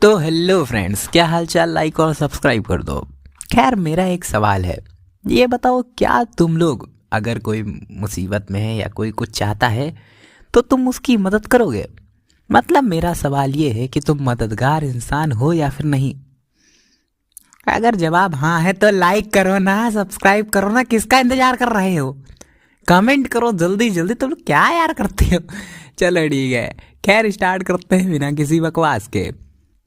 तो hello friends, क्या हाल चाल। लाइक और सब्सक्राइब कर दो। खैर, मेरा एक सवाल है, ये बताओ क्या तुम लोग अगर कोई मुसीबत में है या कोई कुछ चाहता है तो तुम उसकी मदद करोगे? मतलब मेरा सवाल ये है कि तुम मददगार इंसान हो या फिर नहीं। अगर जवाब हाँ है तो लाइक करो ना, सब्सक्राइब करो ना, किसका इंतजार कर रहे हो? कमेंट करो जल्दी जल्दी, तुम लोग क्या यार करते हो। चलो ठीक है, खैर स्टार्ट करते हैं बिना किसी बकवास के।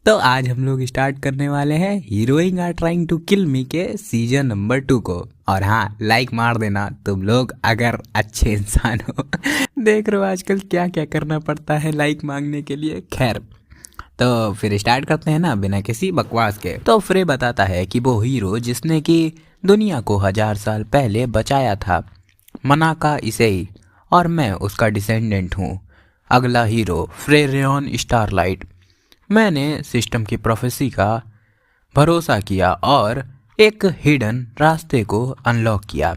तो आज हम लोग स्टार्ट करने वाले हैं हीरोइंग आर ट्राइंग टू किल मी के सीजन नंबर 2 को। और हाँ, लाइक मार देना तुम लोग अगर अच्छे इंसान हो। देख रहे हो आजकल क्या क्या करना पड़ता है लाइक मांगने के लिए। खैर, तो फिर स्टार्ट करते हैं ना बिना किसी बकवास के। तो फ्रे बताता है कि वो हीरो जिसने कि दुनिया को 1000 साल पहले बचाया था, मनाका इसेई, और मैं उसका डिसेंडेंट हूँ। अगला हीरो फ्रेरियन स्टारलाइट। मैंने सिस्टम की प्रोफेसी का भरोसा किया और एक हिडन रास्ते को अनलॉक किया।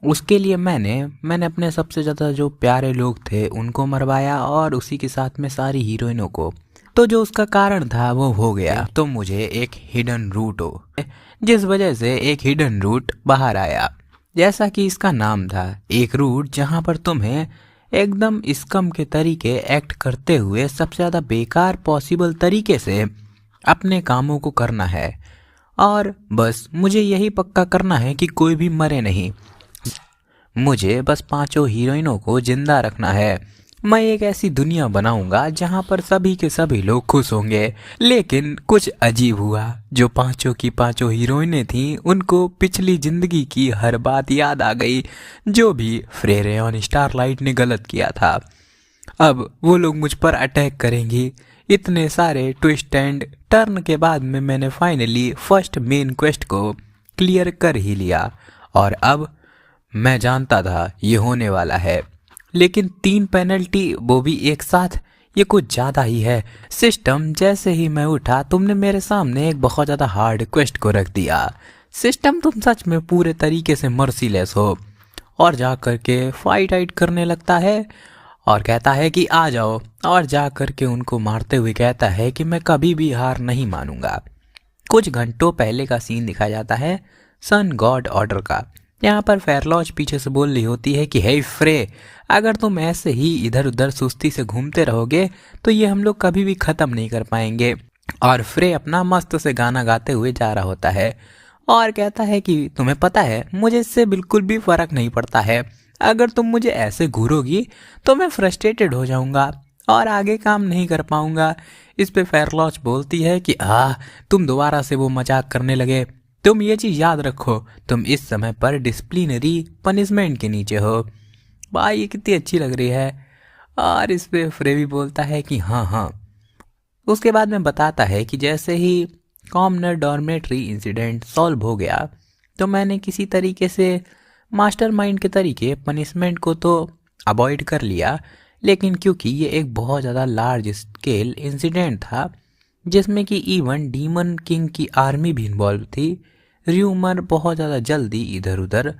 उसके लिए मैंने अपने सबसे ज़्यादा जो प्यारे लोग थे उनको मरवाया, और उसी के साथ में सारी हीरोइनों को। तो जो उसका कारण था वो हो गया। तो मुझे एक हिडन रूट हो, जिस वजह से एक हिडन रूट बाहर आया। जैसा कि इसका नाम था, एक रूट जहाँ पर तुम्हें एकदम स्कम के तरीके एक्ट करते हुए सबसे ज़्यादा बेकार पॉसिबल तरीके से अपने कामों को करना है। और बस मुझे यही पक्का करना है कि कोई भी मरे नहीं। मुझे बस 5 हीरोइनों को जिंदा रखना है। मैं एक ऐसी दुनिया बनाऊंगा जहां पर सभी के सभी लोग खुश होंगे। लेकिन कुछ अजीब हुआ, जो 5 की 5 हीरोइनें थीं उनको पिछली जिंदगी की हर बात याद आ गई, जो भी फ्रेरेयन स्टारलाइट ने गलत किया था। अब वो लोग मुझ पर अटैक करेंगी। इतने सारे ट्विस्ट एंड टर्न के बाद में मैंने फाइनली फर्स्ट मेन क्वेस्ट को क्लियर कर ही लिया। और अब मैं जानता था ये होने वाला है, लेकिन 3 पेनल्टी, वो भी एक साथ, ये कुछ ज़्यादा ही है। सिस्टम, जैसे ही मैं उठा तुमने मेरे सामने एक बहुत ज़्यादा हार्ड क्वेस्ट को रख दिया। सिस्टम, तुम सच में पूरे तरीके से मर्सीलेस हो। और जा कर के फाइट आइट करने लगता है और कहता है कि आ जाओ, और जा कर के उनको मारते हुए कहता है कि मैं कभी भी हार नहीं मानूंगा। कुछ घंटों पहले का सीन दिखाया जाता है सन गॉड ऑर्डर का। यहाँ पर फेरलॉज पीछे से बोल रही होती है कि हे फ्रे, अगर तुम ऐसे ही इधर उधर सुस्ती से घूमते रहोगे तो ये हम लोग कभी भी ख़त्म नहीं कर पाएंगे। और फ्रे अपना मस्त से गाना गाते हुए जा रहा होता है और कहता है कि तुम्हें पता है मुझे इससे बिल्कुल भी फ़र्क नहीं पड़ता है। अगर तुम मुझे ऐसे घूरोगी तो मैं फ्रस्ट्रेटेड हो जाऊंगा और आगे काम नहीं कर पाऊंगा। इस पे फेरलॉज बोलती है कि तुम दोबारा से वो मजाक करने लगे। तुम ये चीज़ याद रखो, तुम इस समय पर डिसिप्लिनरी पनिशमेंट के नीचे हो। भाई ये कितनी अच्छी लग रही है। और इस पे फ्रे भी बोलता है कि हाँ हाँ। उसके बाद में बताता है कि जैसे ही कॉमनर डॉर्मेट्री इंसिडेंट सॉल्व हो गया तो मैंने किसी तरीके से मास्टरमाइंड के तरीके पनिशमेंट को तो अवॉइड कर लिया, लेकिन क्योंकि ये एक बहुत ज़्यादा लार्ज स्केल इंसिडेंट था जिसमें कि इवन डीमन किंग की आर्मी भी इन्वॉल्व थी, र्यूमर बहुत ज़्यादा जल्दी इधर उधर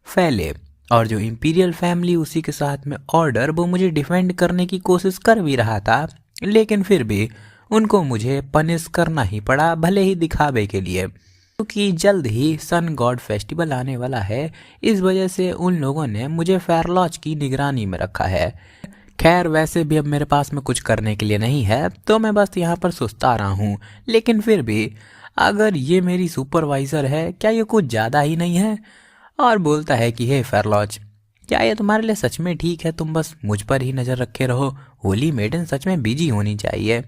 फैले, और जो इम्पीरियल फैमिली उसी के साथ में ऑर्डर, वो मुझे डिफेंड करने की कोशिश कर भी रहा था, लेकिन फिर भी उनको मुझे पनिश करना ही पड़ा, भले ही दिखावे के लिए, क्योंकि जल्द ही सन गॉड फेस्टिवल आने वाला है। इस वजह से उन लोगों ने मुझे फेरलॉज की निगरानी में रखा है। खैर, वैसे भी अब मेरे पास में कुछ करने के लिए नहीं है, तो मैं बस यहाँ पर सुस्ता रहा हूँ। लेकिन फिर भी अगर ये मेरी सुपरवाइज़र है, क्या ये कुछ ज़्यादा ही नहीं है? और बोलता है कि हे फेरलॉज, क्या ये तुम्हारे लिए सच में ठीक है? तुम बस मुझ पर ही नज़र रखे रहो। होली मेडन सच में बिजी होनी चाहिए।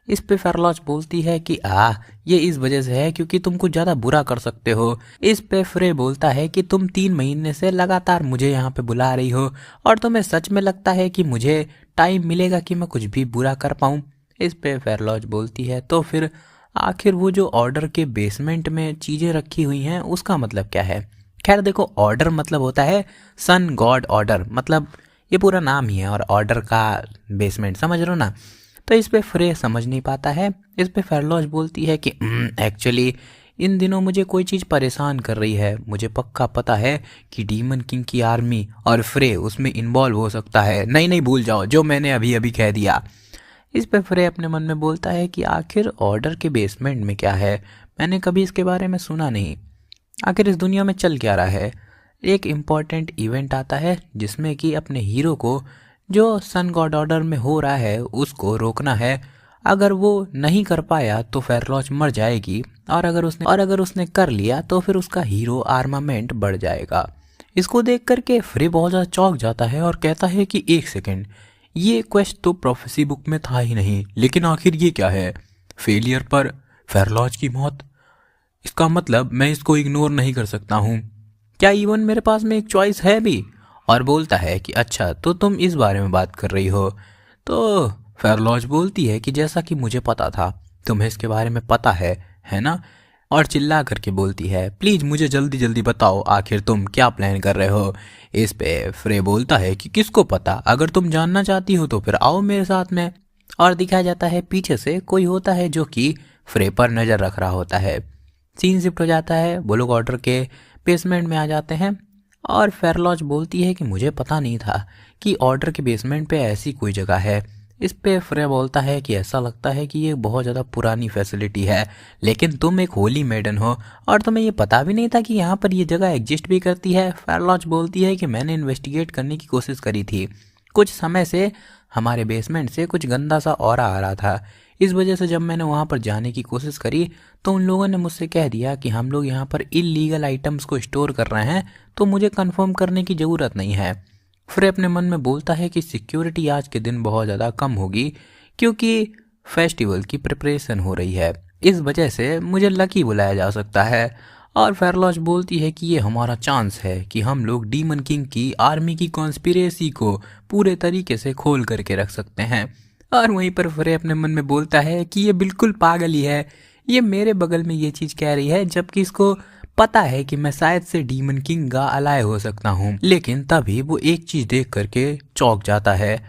इस पे फेरलॉज बोलती है कि ये इस वजह से है क्योंकि तुम कुछ ज़्यादा बुरा कर सकते हो। इस पे फ्रे बोलता है कि तुम 3 महीने से लगातार मुझे यहाँ पे बुला रही हो और तुम्हें सच में लगता है कि मुझे टाइम मिलेगा कि मैं कुछ भी बुरा कर पाऊँ? इस पे फेरलॉज बोलती है तो फिर आखिर वो जो ऑर्डर के बेसमेंट में चीज़ें रखी हुई हैं उसका मतलब क्या है? खैर देखो, ऑर्डर मतलब होता है सन गॉड ऑर्डर, मतलब ये पूरा नाम ही है, और ऑर्डर का बेसमेंट, समझ रहे हो ना? तो इस पे फ्रे समझ नहीं पाता है। इस पे फेरलॉज बोलती है कि एक्चुअली इन दिनों मुझे कोई चीज़ परेशान कर रही है। मुझे पक्का पता है कि डीमन किंग की आर्मी और फ्रे उसमें इन्वॉल्व हो सकता है। नहीं नहीं, भूल जाओ जो मैंने अभी अभी कह दिया। इस पे फ्रे अपने मन में बोलता है कि आखिर ऑर्डर के बेसमेंट में क्या है, मैंने कभी इसके बारे में सुना नहीं। आखिर इस दुनिया में चल क्या रहा है। एक इम्पॉर्टेंट इवेंट आता है जिसमें कि अपने हीरो को जो सन गॉड ऑर्डर में हो रहा है उसको रोकना है। अगर वो नहीं कर पाया तो फेरलॉज मर जाएगी, और अगर उसने कर लिया तो फिर उसका हीरो आर्मामेंट बढ़ जाएगा। इसको देख करके फ्रे बहुत ज़्यादा चौंक जाता है और कहता है कि एक सेकेंड, ये क्वेस्ट तो प्रोफेसी बुक में था ही नहीं, लेकिन आखिर ये क्या है। फेलियर पर फेरलॉज की मौत, इसका मतलब मैं इसको इग्नोर नहीं कर सकता हूँ। क्या इवन मेरे पास में एक चॉइस है भी। और बोलता है कि अच्छा तो तुम इस बारे में बात कर रही हो। तो फेरलॉज बोलती है कि जैसा कि मुझे पता था, तुम्हें इसके बारे में पता है ना। और चिल्ला करके बोलती है प्लीज मुझे जल्दी जल्दी बताओ आखिर तुम क्या प्लान कर रहे हो। इस पे फ्रे बोलता है कि किसको पता, अगर तुम जानना चाहती हो तो फिर आओ मेरे साथ में। और दिखाया जाता है पीछे से कोई होता है जो कि फ्रे पर नजर रख रहा होता है। सीन शिफ्ट हो जाता है, वो लोग ऑर्डर के बेसमेंट में आ जाते हैं। और फेरलॉज बोलती है कि मुझे पता नहीं था कि ऑर्डर के बेसमेंट पे ऐसी कोई जगह है। इस पे फ्रे बोलता है कि ऐसा लगता है कि ये बहुत ज़्यादा पुरानी फैसिलिटी है, लेकिन तुम एक होली मेडन हो और तुम्हें ये पता भी नहीं था कि यहाँ पर ये जगह एग्जिस्ट भी करती है। फेरलॉज बोलती है कि मैंने इन्वेस्टिगेट करने की कोशिश करी थी, कुछ समय से हमारे बेसमेंट से कुछ गंदा सा ऑरा आ रहा था। इस वजह से जब मैंने वहाँ पर जाने की कोशिश करी तो उन लोगों ने मुझसे कह दिया कि हम लोग यहाँ पर इल्लीगल आइटम्स को स्टोर कर रहे हैं, तो मुझे कंफर्म करने की ज़रूरत नहीं है। फ्रे अपने मन में बोलता है कि सिक्योरिटी आज के दिन बहुत ज़्यादा कम होगी क्योंकि फेस्टिवल की प्रिपरेशन हो रही है, इस वजह से मुझे लकी बुलाया जा सकता है। और फेरलॉज बोलती है कि ये हमारा चांस है कि हम लोग डीमन किंग की आर्मी की कॉन्स्पिरेसी को पूरे तरीके से खोल करके रख सकते हैं। और वहीं पर फ्रे अपने मन में बोलता है कि ये बिल्कुल पागल ही है, ये मेरे बगल में ये चीज़ कह रही है जबकि इसको पता है कि मैं शायद से डीमन किंग का अलाय हो सकता हूँ। लेकिन तभी वो एक चीज़ देख करके चौंक जाता है,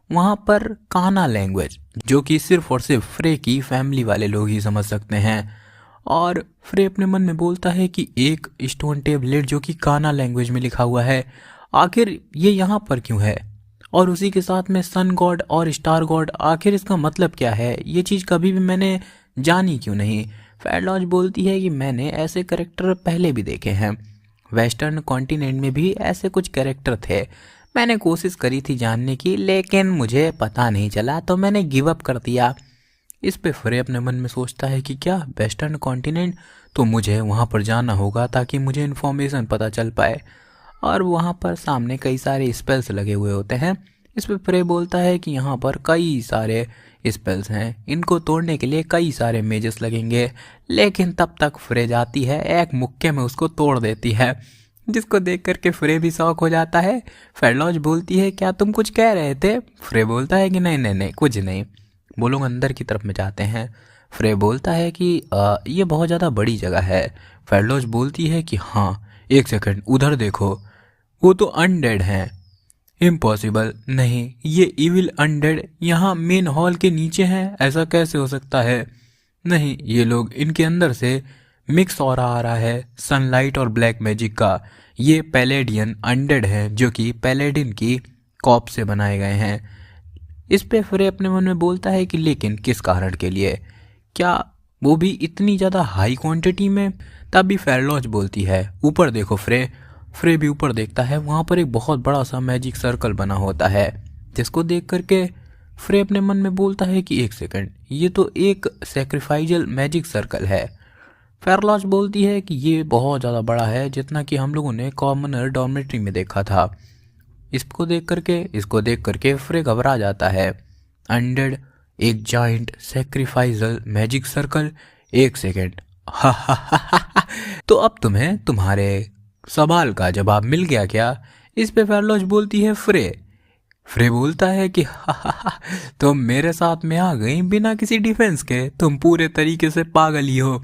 वहाँ पर काना लैंग्वेज, जो कि सिर्फ और सिर्फ फ्रे की फैमिली वाले लोग ही समझ सकते हैं। और फ्रे अपने मन में बोलता है कि एक स्टोन टेबलेट जो कि काना लैंग्वेज में लिखा हुआ है, आखिर ये यहाँ पर क्यों है। और उसी के साथ में सन गॉड और स्टार गॉड, आखिर इसका मतलब क्या है, ये चीज़ कभी भी मैंने जानी क्यों नहीं। फेरलॉज बोलती है कि मैंने ऐसे कैरेक्टर पहले भी देखे हैं, वेस्टर्न कॉन्टिनेंट में भी ऐसे कुछ कैरेक्टर थे, मैंने कोशिश करी थी जानने की लेकिन मुझे पता नहीं चला तो मैंने गिव अप कर दिया। इस पे फ्रे अपने मन में सोचता है कि क्या वेस्टर्न कॉन्टिनेंट, तो मुझे वहाँ पर जाना होगा ताकि मुझे इन्फॉर्मेशन पता चल पाए। और वहाँ पर सामने कई सारे स्पेल्स लगे हुए होते हैं। इस पे फ्रे बोलता है कि यहाँ पर कई सारे स्पेल्स हैं, इनको तोड़ने के लिए कई सारे मेजेस लगेंगे। लेकिन तब तक फ्रे जाती है, एक मुक्के में उसको तोड़ देती है, जिसको देख करके फ्रे भी शॉक हो जाता है। फेरलॉज बोलती है क्या तुम कुछ कह रहे थे। फ्रे बोलता है कि नहीं नहीं नहीं कुछ नहीं। वो लोग अंदर की तरफ में जाते हैं। फ्रे बोलता है कि ये बहुत ज़्यादा बड़ी जगह है। फेरलॉज बोलती है कि हाँ एक सेकंड उधर देखो, वो तो अनडेड हैं। इम्पॉसिबल, नहीं ये इविल अनडेड यहाँ मेन हॉल के नीचे हैं, ऐसा कैसे हो सकता है। नहीं ये लोग, इनके अंदर से मिक्स और आ रहा है सनलाइट और ब्लैक मैजिक का। ये पैलेडियन अनडेड हैं जो कि पैलेडिन की कॉप से बनाए गए हैं। इस पे फ्रे अपने मन में बोलता है कि लेकिन किस कारण के लिए, क्या वो भी इतनी ज़्यादा हाई क्वांटिटी में। तभी फेरलॉज बोलती है ऊपर देखो फ्रे। फ्रे भी ऊपर देखता है, वहाँ पर एक बहुत बड़ा सा मैजिक सर्कल बना होता है, जिसको देख करके फ्रे अपने मन में बोलता है कि एक सेकंड, ये तो एक सेक्रीफाइजल मैजिक सर्कल है। फेरलॉज बोलती है कि ये बहुत ज़्यादा बड़ा है, जितना कि हम लोगों ने कॉमनर डॉर्मेट्री में देखा था। इसको देख करके फ्रे घबरा जाता है। अनडेड, एक जाइंट सेक्रीफाइजल मैजिक सर्कल, एक सेकेंड। तो अब तुम्हें तुम्हारे सवाल का जवाब मिल गया क्या। इस पे फेरलॉज बोलती है फ्रे बोलता है कि तुम मेरे साथ में आ गई बिना किसी डिफेंस के, तुम पूरे तरीके से पागल ही हो।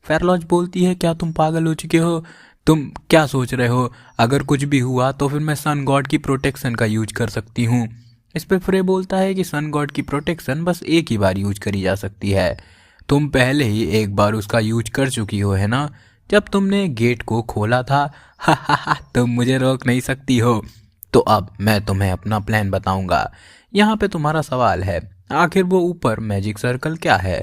फेरलॉज बोलती है क्या तुम पागल हो चुके हो, तुम क्या सोच रहे हो, अगर कुछ भी हुआ तो फिर मैं सन गॉड की प्रोटेक्शन का यूज कर सकती हूँ। इस पे फ्रे बोलता है कि सन गॉड की प्रोटेक्शन बस एक ही बार यूज करी जा सकती है, तुम पहले ही एक बार उसका यूज कर चुकी हो है ना, जब तुमने गेट को खोला था। तुम मुझे रोक नहीं सकती हो। तो अब मैं तुम्हें अपना प्लान बताऊंगा। यहाँ पे तुम्हारा सवाल है आखिर वो ऊपर मैजिक सर्कल क्या है।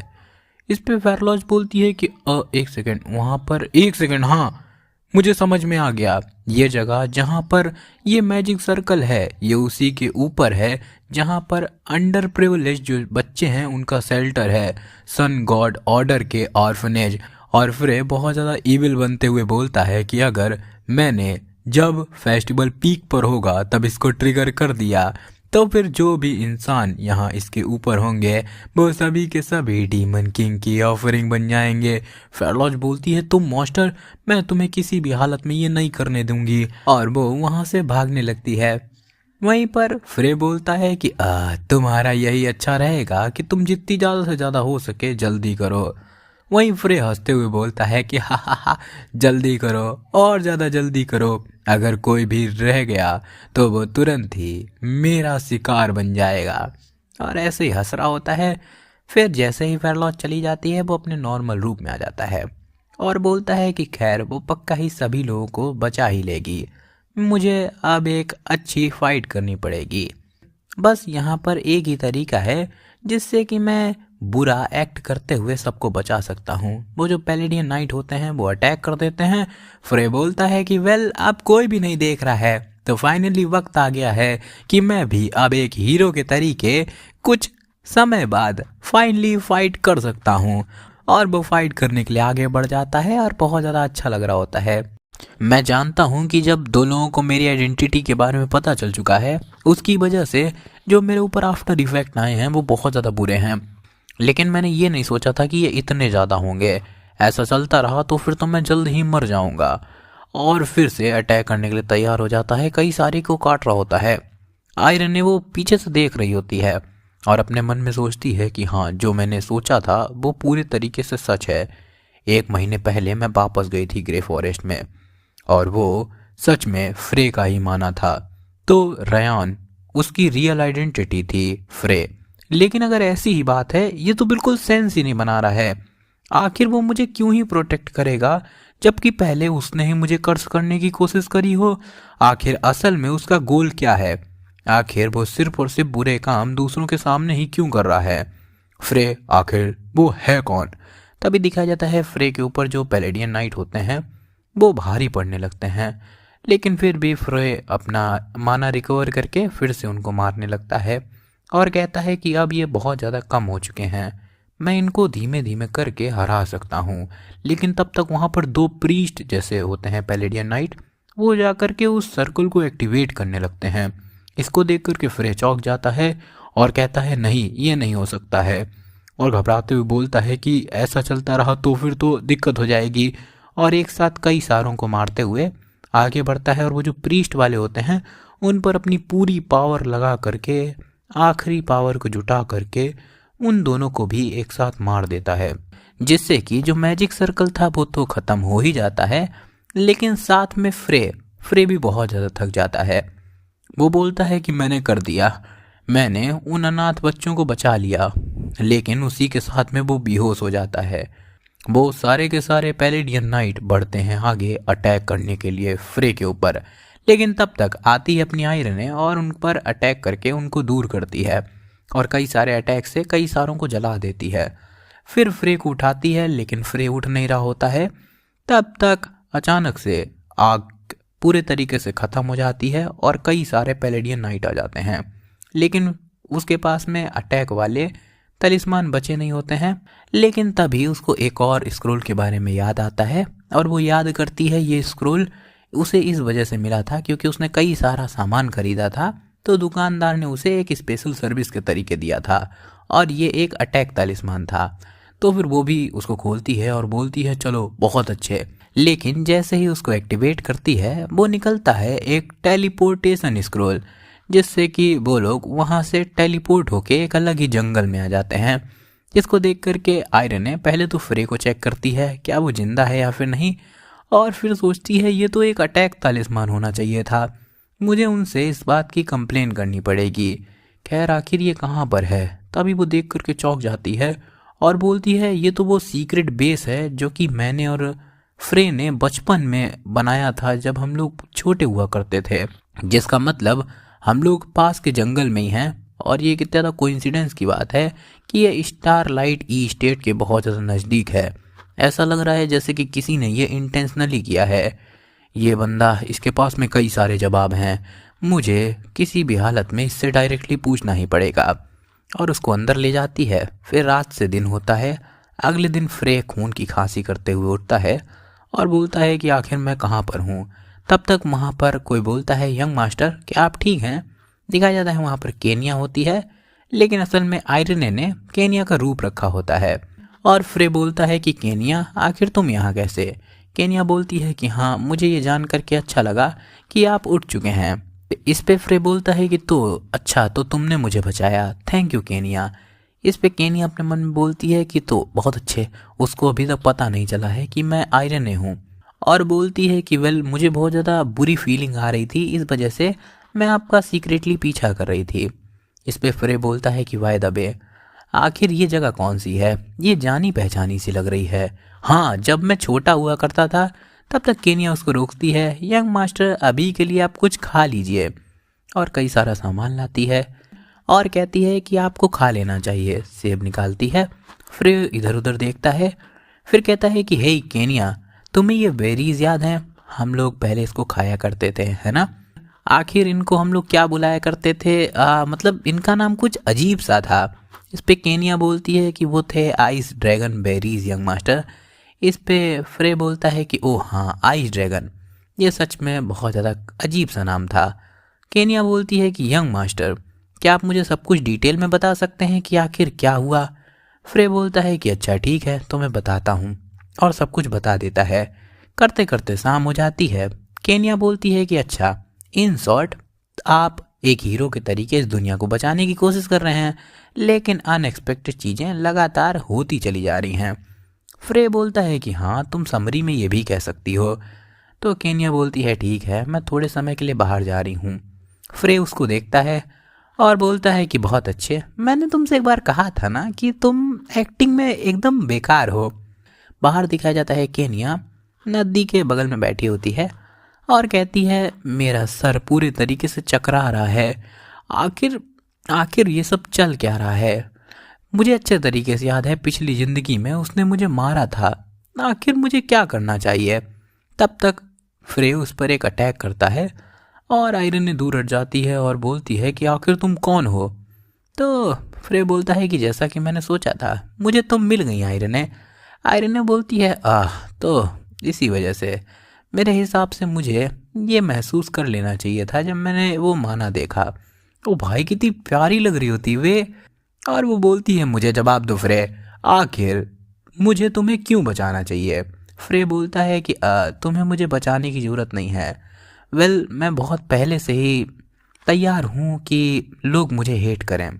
इस पे फेरलॉज बोलती है कि एक सेकेंड, वहां पर एक सेकेंड, हाँ मुझे समझ में आ गया। ये जगह जहाँ पर ये मैजिक सर्कल है ये उसी के ऊपर है जहाँ पर अंडर प्रिविलेज जो बच्चे हैं उनका शेल्टर है, सन गॉड ऑर्डर के ऑर्फनेज। और फ्रे बहुत ज़्यादा इविल बनते हुए बोलता है कि अगर मैंने जब फेस्टिवल पीक पर होगा तब इसको ट्रिगर कर दिया तो फिर जो भी इंसान यहाँ इसके ऊपर होंगे वो सभी के सभी डीमन किंग की ऑफरिंग बन जाएंगे। फेरलॉज बोलती है तुम मॉन्स्टर, मैं तुम्हें किसी भी हालत में ये नहीं करने दूंगी, और वो वहाँ से भागने लगती है। वहीं पर फ्रे बोलता है कि तुम्हारा यही अच्छा रहेगा कि तुम जितनी ज़्यादा से ज़्यादा हो सके जल्दी करो। वहीं फ्रे हंसते हुए बोलता है कि हा जल्दी करो और ज़्यादा जल्दी करो, अगर कोई भी रह गया तो वो तुरंत ही मेरा शिकार बन जाएगा। और ऐसे ही हंस रहा होता है। फिर जैसे ही फेरलॉज चली जाती है वो अपने नॉर्मल रूप में आ जाता है और बोलता है कि खैर वो पक्का ही सभी लोगों को बचा ही लेगी, मुझे अब एक अच्छी फाइट करनी पड़ेगी। बस यहाँ पर एक ही तरीका है जिससे कि मैं बुरा एक्ट करते हुए सबको बचा सकता हूँ। वो जो पैलेडियन नाइट होते हैं वो अटैक कर देते हैं। फ्रे बोलता है कि वेल अब कोई भी नहीं देख रहा है तो फाइनली वक्त आ गया है कि मैं भी अब एक हीरो के तरीके कुछ समय बाद फाइनली फाइट कर सकता हूँ। और वो फाइट करने के लिए आगे बढ़ जाता है और बहुत ज़्यादा अच्छा लग रहा होता है। मैं जानता हूँ कि जब दो लोगों को मेरी आइडेंटिटी के बारे में पता चल चुका है उसकी वजह से जो मेरे ऊपर आफ्टर इफेक्ट आए हैं वो बहुत ज़्यादा बुरे हैं, लेकिन मैंने ये नहीं सोचा था कि ये इतने ज़्यादा होंगे। ऐसा चलता रहा तो फिर तो मैं जल्द ही मर जाऊंगा। और फिर से अटैक करने के लिए तैयार हो जाता है, कई सारे को काट रहा होता है। आयरन ने वो पीछे से देख रही होती है और अपने मन में सोचती है कि हाँ जो मैंने सोचा था वो पूरे तरीके से सच है। 1 महीने पहले मैं वापस गई थी ग्रे फॉरेस्ट में और वो सच में फ्रे का ही माना था, तो रयान उसकी रियल आइडेंटिटी थी फ्रे। लेकिन अगर ऐसी ही बात है ये तो बिल्कुल सेंस ही नहीं बना रहा है। आखिर वो मुझे क्यों ही प्रोटेक्ट करेगा जबकि पहले उसने ही मुझे कर्ज करने की कोशिश करी हो। आखिर असल में उसका गोल क्या है, आखिर वो सिर्फ और सिर्फ बुरे काम दूसरों के सामने ही क्यों कर रहा है। फ्रे आखिर वो है कौन। तभी दिखाया जाता है फ्रे के ऊपर जो पैलेडियन नाइट होते हैं वो भारी पड़ने लगते हैं, लेकिन फिर भी फ्रे अपना माना रिकवर करके फिर से उनको मारने लगता है और कहता है कि अब ये बहुत ज़्यादा कम हो चुके हैं, मैं इनको धीमे धीमे करके हरा सकता हूँ। लेकिन तब तक वहाँ पर 2 प्रीस्ट जैसे होते हैं पैलेडियन नाइट, वो जा कर के उस सर्कल को एक्टिवेट करने लगते हैं। इसको देख कर के फ्रे चौंक जाता है और कहता है नहीं ये नहीं हो सकता है, और घबराते हुए बोलता है कि ऐसा चलता रहा तो फिर तो दिक्कत हो जाएगी। और एक साथ कई सारों को मारते हुए आगे बढ़ता है और वो जो प्रीस्ट वाले होते हैं उन पर अपनी पूरी पावर लगा करके आखिरी पावर को जुटा करके उन दोनों को भी एक साथ मार देता है, जिससे कि जो मैजिक सर्कल था वो तो ख़त्म हो ही जाता है, लेकिन साथ में फ्रे भी बहुत ज़्यादा थक जाता है। वो बोलता है कि मैंने कर दिया, मैंने उन अनाथ बच्चों को बचा लिया, लेकिन उसी के साथ में वो बेहोश हो जाता है। वो सारे के सारे पैलेडियन नाइट बढ़ते हैं आगे अटैक करने के लिए फ्रे के ऊपर, लेकिन तब तक आती है अपनी आयरन और उन पर अटैक करके उनको दूर करती है और कई सारे अटैक से कई सारों को जला देती है। फिर फ्रे को उठाती है लेकिन फ्रे उठ नहीं रहा होता है। तब तक अचानक से आग पूरे तरीके से ख़त्म हो जाती है और कई सारे पैलेडियन नाइट आ जाते हैं, लेकिन उसके पास में अटैक वाले तलिस्मान बचे नहीं होते हैं। लेकिन तभी उसको एक और स्क्रोल के बारे में याद आता है और वो याद करती है ये स्क्रोल उसे इस वजह से मिला था क्योंकि उसने कई सारा सामान खरीदा था, तो दुकानदार ने उसे एक स्पेशल सर्विस के तरीके दिया था और ये एक अटैक तलिस्मान था। तो फिर वो भी उसको खोलती है और बोलती है चलो बहुत अच्छे, लेकिन जैसे ही उसको एक्टिवेट करती है वो निकलता है एक टेलीपोर्टेशन स्क्रोल, जिससे कि वो लोग वहाँ से टेलीपोर्ट होके एक अलग ही जंगल में आ जाते हैं। जिसको देख करके आयरन ने पहले तो फ्रे को चेक करती है क्या वो जिंदा है या फिर नहीं, और फिर सोचती है ये तो एक अटैक तालिस्मान होना चाहिए था, मुझे उनसे इस बात की कंप्लेन करनी पड़ेगी। खैर आखिर ये कहाँ पर है। तभी वो देख करके चौंक जाती है और बोलती है ये तो वो सीक्रेट बेस है जो कि मैंने और फ्रे ने बचपन में बनाया था जब हम लोग छोटे हुआ करते थे, जिसका मतलब हम लोग पास के जंगल में ही हैं और ये कितना ज़्यादा कोइंसिडेंस की बात है कि ये स्टारलाइट ई स्टेट के बहुत ज़्यादा नज़दीक है। ऐसा लग रहा है जैसे कि किसी ने ये इंटेंशनली किया है। ये बंदा, इसके पास में कई सारे जवाब हैं, मुझे किसी भी हालत में इससे डायरेक्टली पूछना ही पड़ेगा। और उसको अंदर ले जाती है। फिर रात से दिन होता है। अगले दिन फ्रे खून की खांसी करते हुए उठता है और बोलता है कि आखिर मैं कहाँ पर हूँ। तब तक वहाँ पर कोई बोलता है, यंग मास्टर क्या आप ठीक हैं? दिखाया जाता है वहाँ पर केनिया होती है, लेकिन असल में आयरने ने केनिया का रूप रखा होता है। और फ्रे बोलता है कि केनिया आखिर तुम यहाँ कैसे? केनिया बोलती है कि हाँ, मुझे ये जान करके अच्छा लगा कि आप उठ चुके हैं। इस पे फ्रे बोलता है कि तो अच्छा, तो तुमने मुझे बचाया, थैंक यू केनिया। इस पे केनिया अपने मन में बोलती है कि तो बहुत अच्छे, उसको अभी तक पता नहीं चला है कि मैं आयरने हूँ। और बोलती है कि वेल, मुझे बहुत ज़्यादा बुरी फीलिंग आ रही थी, इस वजह से मैं आपका सीक्रेटली पीछा कर रही थी। इस पे फ्रे बोलता है कि वाय दबे, आखिर ये जगह कौन सी है? ये जानी पहचानी सी लग रही है। हाँ, जब मैं छोटा हुआ करता था तब तक केनिया उसको रोकती है, यंग मास्टर अभी के लिए आप कुछ खा लीजिए, और कई सारा सामान लाती है और कहती है कि आपको खा लेना चाहिए। सेब निकालती है। फ्रे इधर उधर देखता है, फिर कहता है कि हे केनिया, तुम्हें ये बेरीज याद हैं? हम लोग पहले इसको खाया करते थे, है ना? आखिर इनको हम लोग क्या बुलाया करते थे? मतलब इनका नाम कुछ अजीब सा था। इस पे केनिया बोलती है कि वो थे ice dragon berries young master. इस पे फ्रे बोलता है कि ओह हाँ, आइस ड्रैगन, ये सच में बहुत ज़्यादा अजीब सा नाम था। केनिया बोलती है कि यंग मास्टर, क्या आप मुझे सब कुछ डिटेल में बता सकते हैं कि आखिर क्या हुआ? फ्रे बोलता है कि अच्छा ठीक है, तो मैं बताता हूँ, और सब कुछ बता देता है। करते करते शाम हो जाती है। केनिया बोलती है कि अच्छा, इन शॉर्ट आप एक हीरो के तरीके इस दुनिया को बचाने की कोशिश कर रहे हैं, लेकिन अनएक्सपेक्टेड चीज़ें लगातार होती चली जा रही हैं। फ्रे बोलता है कि हाँ, तुम समरी में ये भी कह सकती हो। तो केनिया बोलती है ठीक है, मैं थोड़े समय के लिए बाहर जा रही हूँ। फ्रे उसको देखता है और बोलता है कि बहुत अच्छे, मैंने तुमसे एक बार कहा था ना कि तुम एक्टिंग में एकदम बेकार हो। बाहर दिखाया जाता है केनिया नदी के बगल में बैठी होती है और कहती है, मेरा सर पूरे तरीके से चकरा रहा है, आखिर आखिर ये सब चल क्या रहा है? मुझे अच्छे तरीके से याद है पिछली ज़िंदगी में उसने मुझे मारा था, आखिर मुझे क्या करना चाहिए? तब तक फ्रे उस पर एक अटैक करता है और आयरन ने दूर हट जाती है और बोलती है कि आखिर तुम कौन हो? तो फ्रे बोलता है कि जैसा कि मैंने सोचा था, मुझे तुम मिल गई आयरन ने बोलती है, तो इसी वजह से मेरे हिसाब से मुझे ये महसूस कर लेना चाहिए था जब मैंने वो माना देखा। ओ भाई, कितनी प्यारी लग रही होती वे। और वो बोलती है, मुझे जवाब दो फ्रे, आखिर मुझे तुम्हें क्यों बचाना चाहिए? फ्रे बोलता है कि तुम्हें मुझे बचाने की ज़रूरत नहीं है। वेल, मैं बहुत पहले से ही तैयार हूँ कि लोग मुझे हेट करें।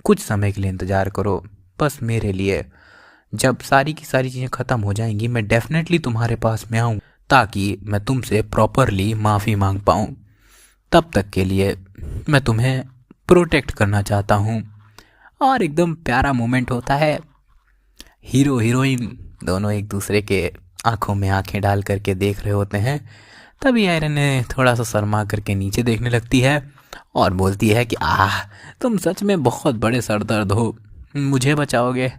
कुछ समय के लिए इंतज़ार करो, बस मेरे लिए। जब सारी की सारी चीज़ें ख़त्म हो जाएंगी, मैं डेफिनेटली तुम्हारे पास में आऊँ ताकि मैं तुमसे प्रॉपरली माफ़ी मांग पाऊँ। तब तक के लिए मैं तुम्हें प्रोटेक्ट करना चाहता हूँ। और एकदम प्यारा मोमेंट होता है। हीरो हीरोइन दोनों एक दूसरे के आंखों में आंखें डाल करके देख रहे होते हैं। तभी आयरन ने थोड़ा सा शर्मा करके नीचे देखने लगती है और बोलती है कि तुम सच में बहुत बड़े सरदर्द हो, मुझे बचाओगे?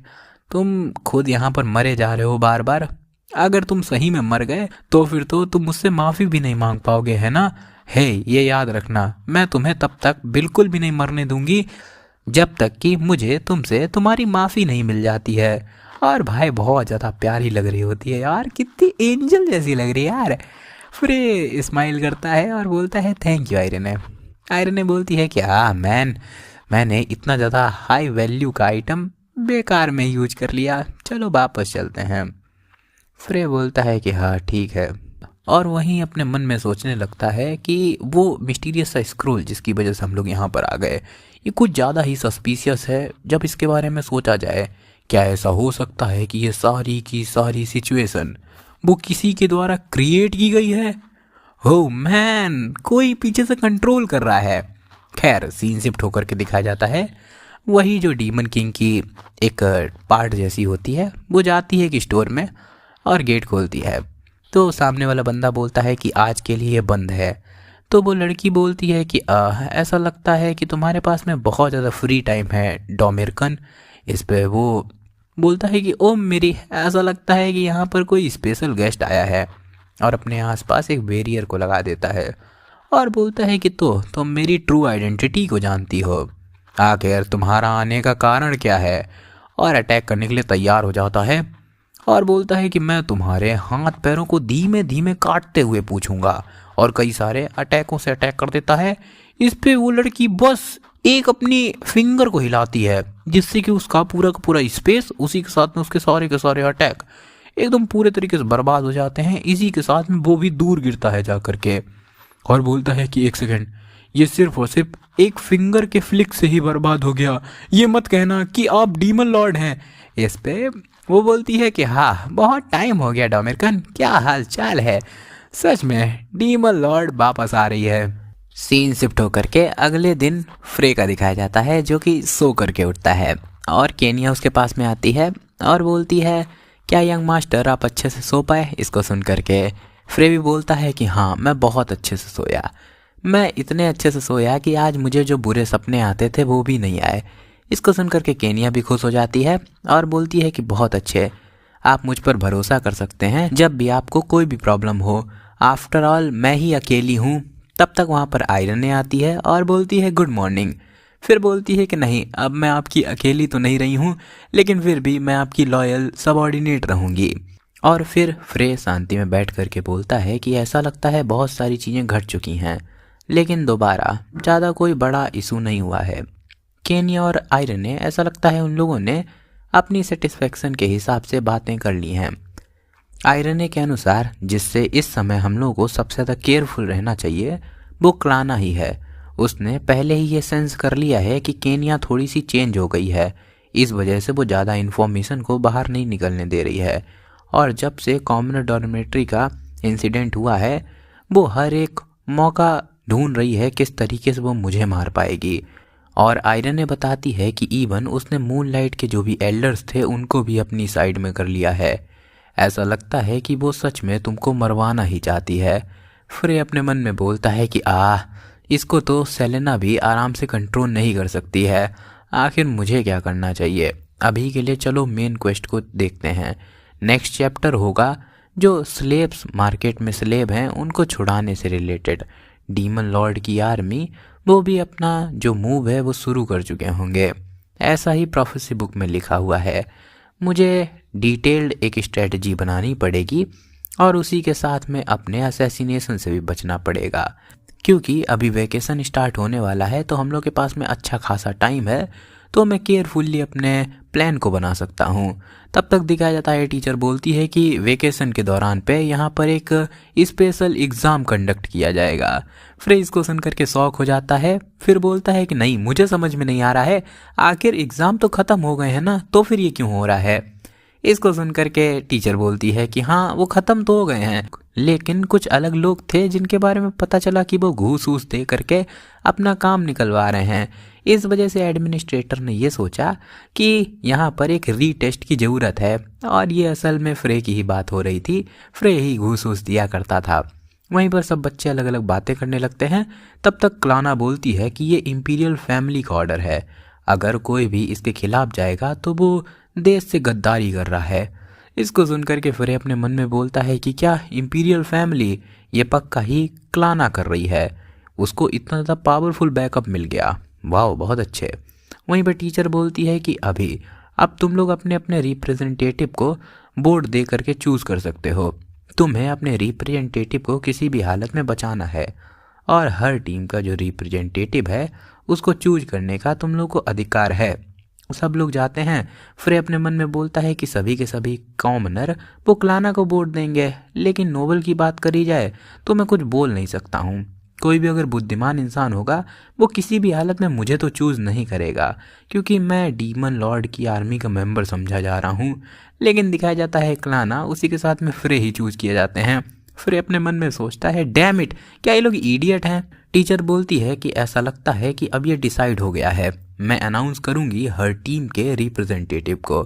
तुम खुद यहाँ पर मरे जा रहे हो बार बार। अगर तुम सही में मर गए तो फिर तो तुम मुझसे माफ़ी भी नहीं मांग पाओगे, है ना? हे, ये याद रखना, मैं तुम्हें तब तक बिल्कुल भी नहीं मरने दूंगी जब तक कि मुझे तुमसे तुम्हारी माफ़ी नहीं मिल जाती है। और भाई बहुत ज़्यादा प्यारी लग रही होती है यार, कितनी एंजल जैसी लग रही है यार। फिर स्माइल करता है और बोलता है थैंक यू आयरन ने बोलती है कि मैंने इतना ज़्यादा हाई वैल्यू का आइटम बेकार में यूज कर लिया, चलो वापस चलते हैं। फ्रे बोलता है कि हाँ ठीक है, और वहीं अपने मन में सोचने लगता है कि वो मिस्टीरियस सा स्क्रोल जिसकी वजह से हम लोग यहाँ पर आ गए, ये कुछ ज़्यादा ही सस्पिशियस है जब इसके बारे में सोचा जाए। क्या ऐसा हो सकता है कि ये सारी की सारी सिचुएशन वो किसी के द्वारा क्रिएट की गई है? हो मैन, कोई पीछे से कंट्रोल कर रहा है। खैर, सीन शिफ्ट होकर के दिखाया जाता है वही जो डीमन किंग की एक पार्ट जैसी होती है। वो जाती है एक स्टोर में और गेट खोलती है, तो सामने वाला बंदा बोलता है कि आज के लिए ये बंद है। तो वो लड़की बोलती है कि ऐसा लगता है कि तुम्हारे पास में बहुत ज़्यादा फ्री टाइम है डोमिरकन। इस पे वो बोलता है कि ओ मेरी, ऐसा लगता है कि यहाँ पर कोई स्पेशल गेस्ट आया है, और अपने आसपास एक बैरियर को लगा देता है और बोलता है कि तो तुम मेरी ट्रू आइडेंटिटी को जानती हो, आखिर तुम्हारा आने का कारण क्या है। और अटैक करने के लिए तैयार हो जाता है और बोलता है कि मैं तुम्हारे हाथ पैरों को धीमे धीमे काटते हुए पूछूंगा, और कई सारे अटैकों से अटैक कर देता है। इस पे वो लड़की बस एक अपनी फिंगर को हिलाती है, जिससे कि उसका पूरा का पूरा स्पेस, उसी के साथ में उसके सारे के सारे अटैक एकदम पूरे तरीके से बर्बाद हो जाते हैं। इसी के साथ में वो भी दूर गिरता है जा करके, और बोलता है कि एक सेकेंड, ये सिर्फ और सिर्फ एक फिंगर के फ्लिक से ही बर्बाद हो गया, ये मत कहना कि आप डीमन लॉर्ड हैं। इस पे वो बोलती है कि हाँ, बहुत टाइम हो गया डोमिरकन, क्या हाल चाल है। सच में डीमन लॉर्ड वापस आ रही है। सीन शिफ्ट होकर के अगले दिन फ्रे का दिखाया जाता है, जो कि सो करके उठता है, और केनिया उसके पास में आती है और बोलती है क्या यंग मास्टर आप अच्छे से सो पाए। इसको सुन करके फ्रे भी बोलता है कि हाँ, मैं बहुत अच्छे से सोया, मैं इतने अच्छे से सोया कि आज मुझे जो बुरे सपने आते थे वो भी नहीं आए। इसको सुन करके केनिया भी खुश हो जाती है और बोलती है कि बहुत अच्छे, आप मुझ पर भरोसा कर सकते हैं, जब भी आपको कोई भी प्रॉब्लम हो, आफ्टर ऑल मैं ही अकेली हूँ। तब तक वहाँ पर आयरन आती है और बोलती है गुड मॉर्निंग। फिर बोलती है कि नहीं, अब मैं आपकी अकेली तो नहीं रही हूँ, लेकिन फिर भी मैं आपकी लॉयल सबऑर्डिनेट रहूँगी। और फिर फ्रे शांति में बैठ करके बोलता है कि ऐसा लगता है बहुत सारी चीज़ें घट चुकी हैं, लेकिन दोबारा ज़्यादा कोई बड़ा इशू नहीं हुआ है। केनिया और आयरन ने, ऐसा लगता है उन लोगों ने अपनी सेटिस्फेक्शन के हिसाब से बातें कर ली हैं। आयरन के अनुसार जिससे इस समय हम लोगों को सबसे ज़्यादा केयरफुल रहना चाहिए वो क्लाना ही है। उसने पहले ही ये सेंस कर लिया है कि केनिया थोड़ी सी चेंज हो गई है, इस वजह से वो ज़्यादा इन्फॉर्मेशन को बाहर नहीं निकलने दे रही है। और जब से कॉमनर डॉर्मेट्री का इंसिडेंट हुआ है, वो हर एक मौका ढूंढ रही है किस तरीके से वो मुझे मार पाएगी। और आयरन ने बताती है कि इवन उसने मूनलाइट के जो भी एल्डर्स थे उनको भी अपनी साइड में कर लिया है। ऐसा लगता है कि वो सच में तुमको मरवाना ही चाहती है। फ्रे अपने मन में बोलता है कि इसको तो सेलेना भी आराम से कंट्रोल नहीं कर सकती है, आखिर मुझे क्या करना चाहिए। अभी के लिए चलो मेन क्वेस्ट को देखते हैं। नेक्स्ट चैप्टर होगा जो स्लेब्स, मार्केट में स्लेब हैं उनको छुड़ाने से रिलेटेड। डीमन लॉर्ड की आर्मी वो भी अपना जो मूव है वो शुरू कर चुके होंगे, ऐसा ही प्रोफेसी बुक में लिखा हुआ है। मुझे डिटेल्ड एक स्ट्रेटजी बनानी पड़ेगी और उसी के साथ में अपने असैसिनेशन से भी बचना पड़ेगा, क्योंकि अभी वैकेशन स्टार्ट होने वाला है, तो हम लोग के पास में अच्छा खासा टाइम है, तो मैं केयरफुली अपने प्लान को बना सकता हूँ। तब तक दिखाया जाता है, टीचर बोलती है कि वेकेशन के दौरान पे यहाँ पर एक स्पेशल एग्ज़ाम कंडक्ट किया जाएगा। फ्रे इसको सुन करके शौक हो जाता है, फिर बोलता है कि नहीं, मुझे समझ में नहीं आ रहा है, आखिर एग्ज़ाम तो ख़त्म हो गए हैं ना, तो फिर ये क्यों हो रहा है। इसको सुन करके टीचर बोलती है कि हाँ, वो ख़त्म तो हो गए हैं, लेकिन कुछ अलग लोग थे जिनके बारे में पता चला कि वो घूस वूस दे करके अपना काम निकलवा रहे हैं। इस वजह से एडमिनिस्ट्रेटर ने ये सोचा कि यहाँ पर एक रीटेस्ट की ज़रूरत है, और ये असल में फ्रे की ही बात हो रही थी। फ्रे ही घूस वूस दिया करता था। वहीं पर सब बच्चे अलग अलग बातें करने लगते हैं। तब तक क्लाना बोलती है कि ये इंपीरियल फैमिली का ऑर्डर है, अगर कोई भी इसके खिलाफ जाएगा तो वो देश से गद्दारी कर रहा है। इसको सुनकर के फ्रे अपने मन में बोलता है कि क्या इंपीरियल फैमिली, ये पक्का ही क्लाना कर रही है, उसको इतना ज़्यादा पावरफुल बैकअप मिल गया, वाह बहुत अच्छे। वहीं पर टीचर बोलती है कि अब तुम लोग अपने अपने रिप्रेजेंटेटिव को वोट दे करके चूज़ कर सकते हो, तुम्हें अपने रिप्रेजेंटेटिव को किसी भी हालत में बचाना है, और हर टीम का जो रिप्रेजेंटेटिव है उसको चूज करने का तुम लोग को अधिकार है। सब लोग जाते हैं। फ्रे अपने मन में बोलता है कि सभी के सभी कॉमनर वो क्लाना को वोट देंगे, लेकिन नोबल की बात करी जाए तो मैं कुछ बोल नहीं सकता हूँ। कोई भी अगर बुद्धिमान इंसान होगा वो किसी भी हालत में मुझे तो चूज़ नहीं करेगा, क्योंकि मैं डीमन लॉर्ड की आर्मी का मेंबर समझा जा रहा हूँ। लेकिन दिखाया जाता है क्लाना, उसी के साथ में फ्रे ही चूज़ किए जाते हैं। फ्रे अपने मन में सोचता है, डैम इट, क्या ये लोग इडियट हैं। टीचर बोलती है कि ऐसा लगता है कि अब ये डिसाइड हो गया है, मैं अनाउंस करूंगी हर टीम के रिप्रेजेंटेटिव को।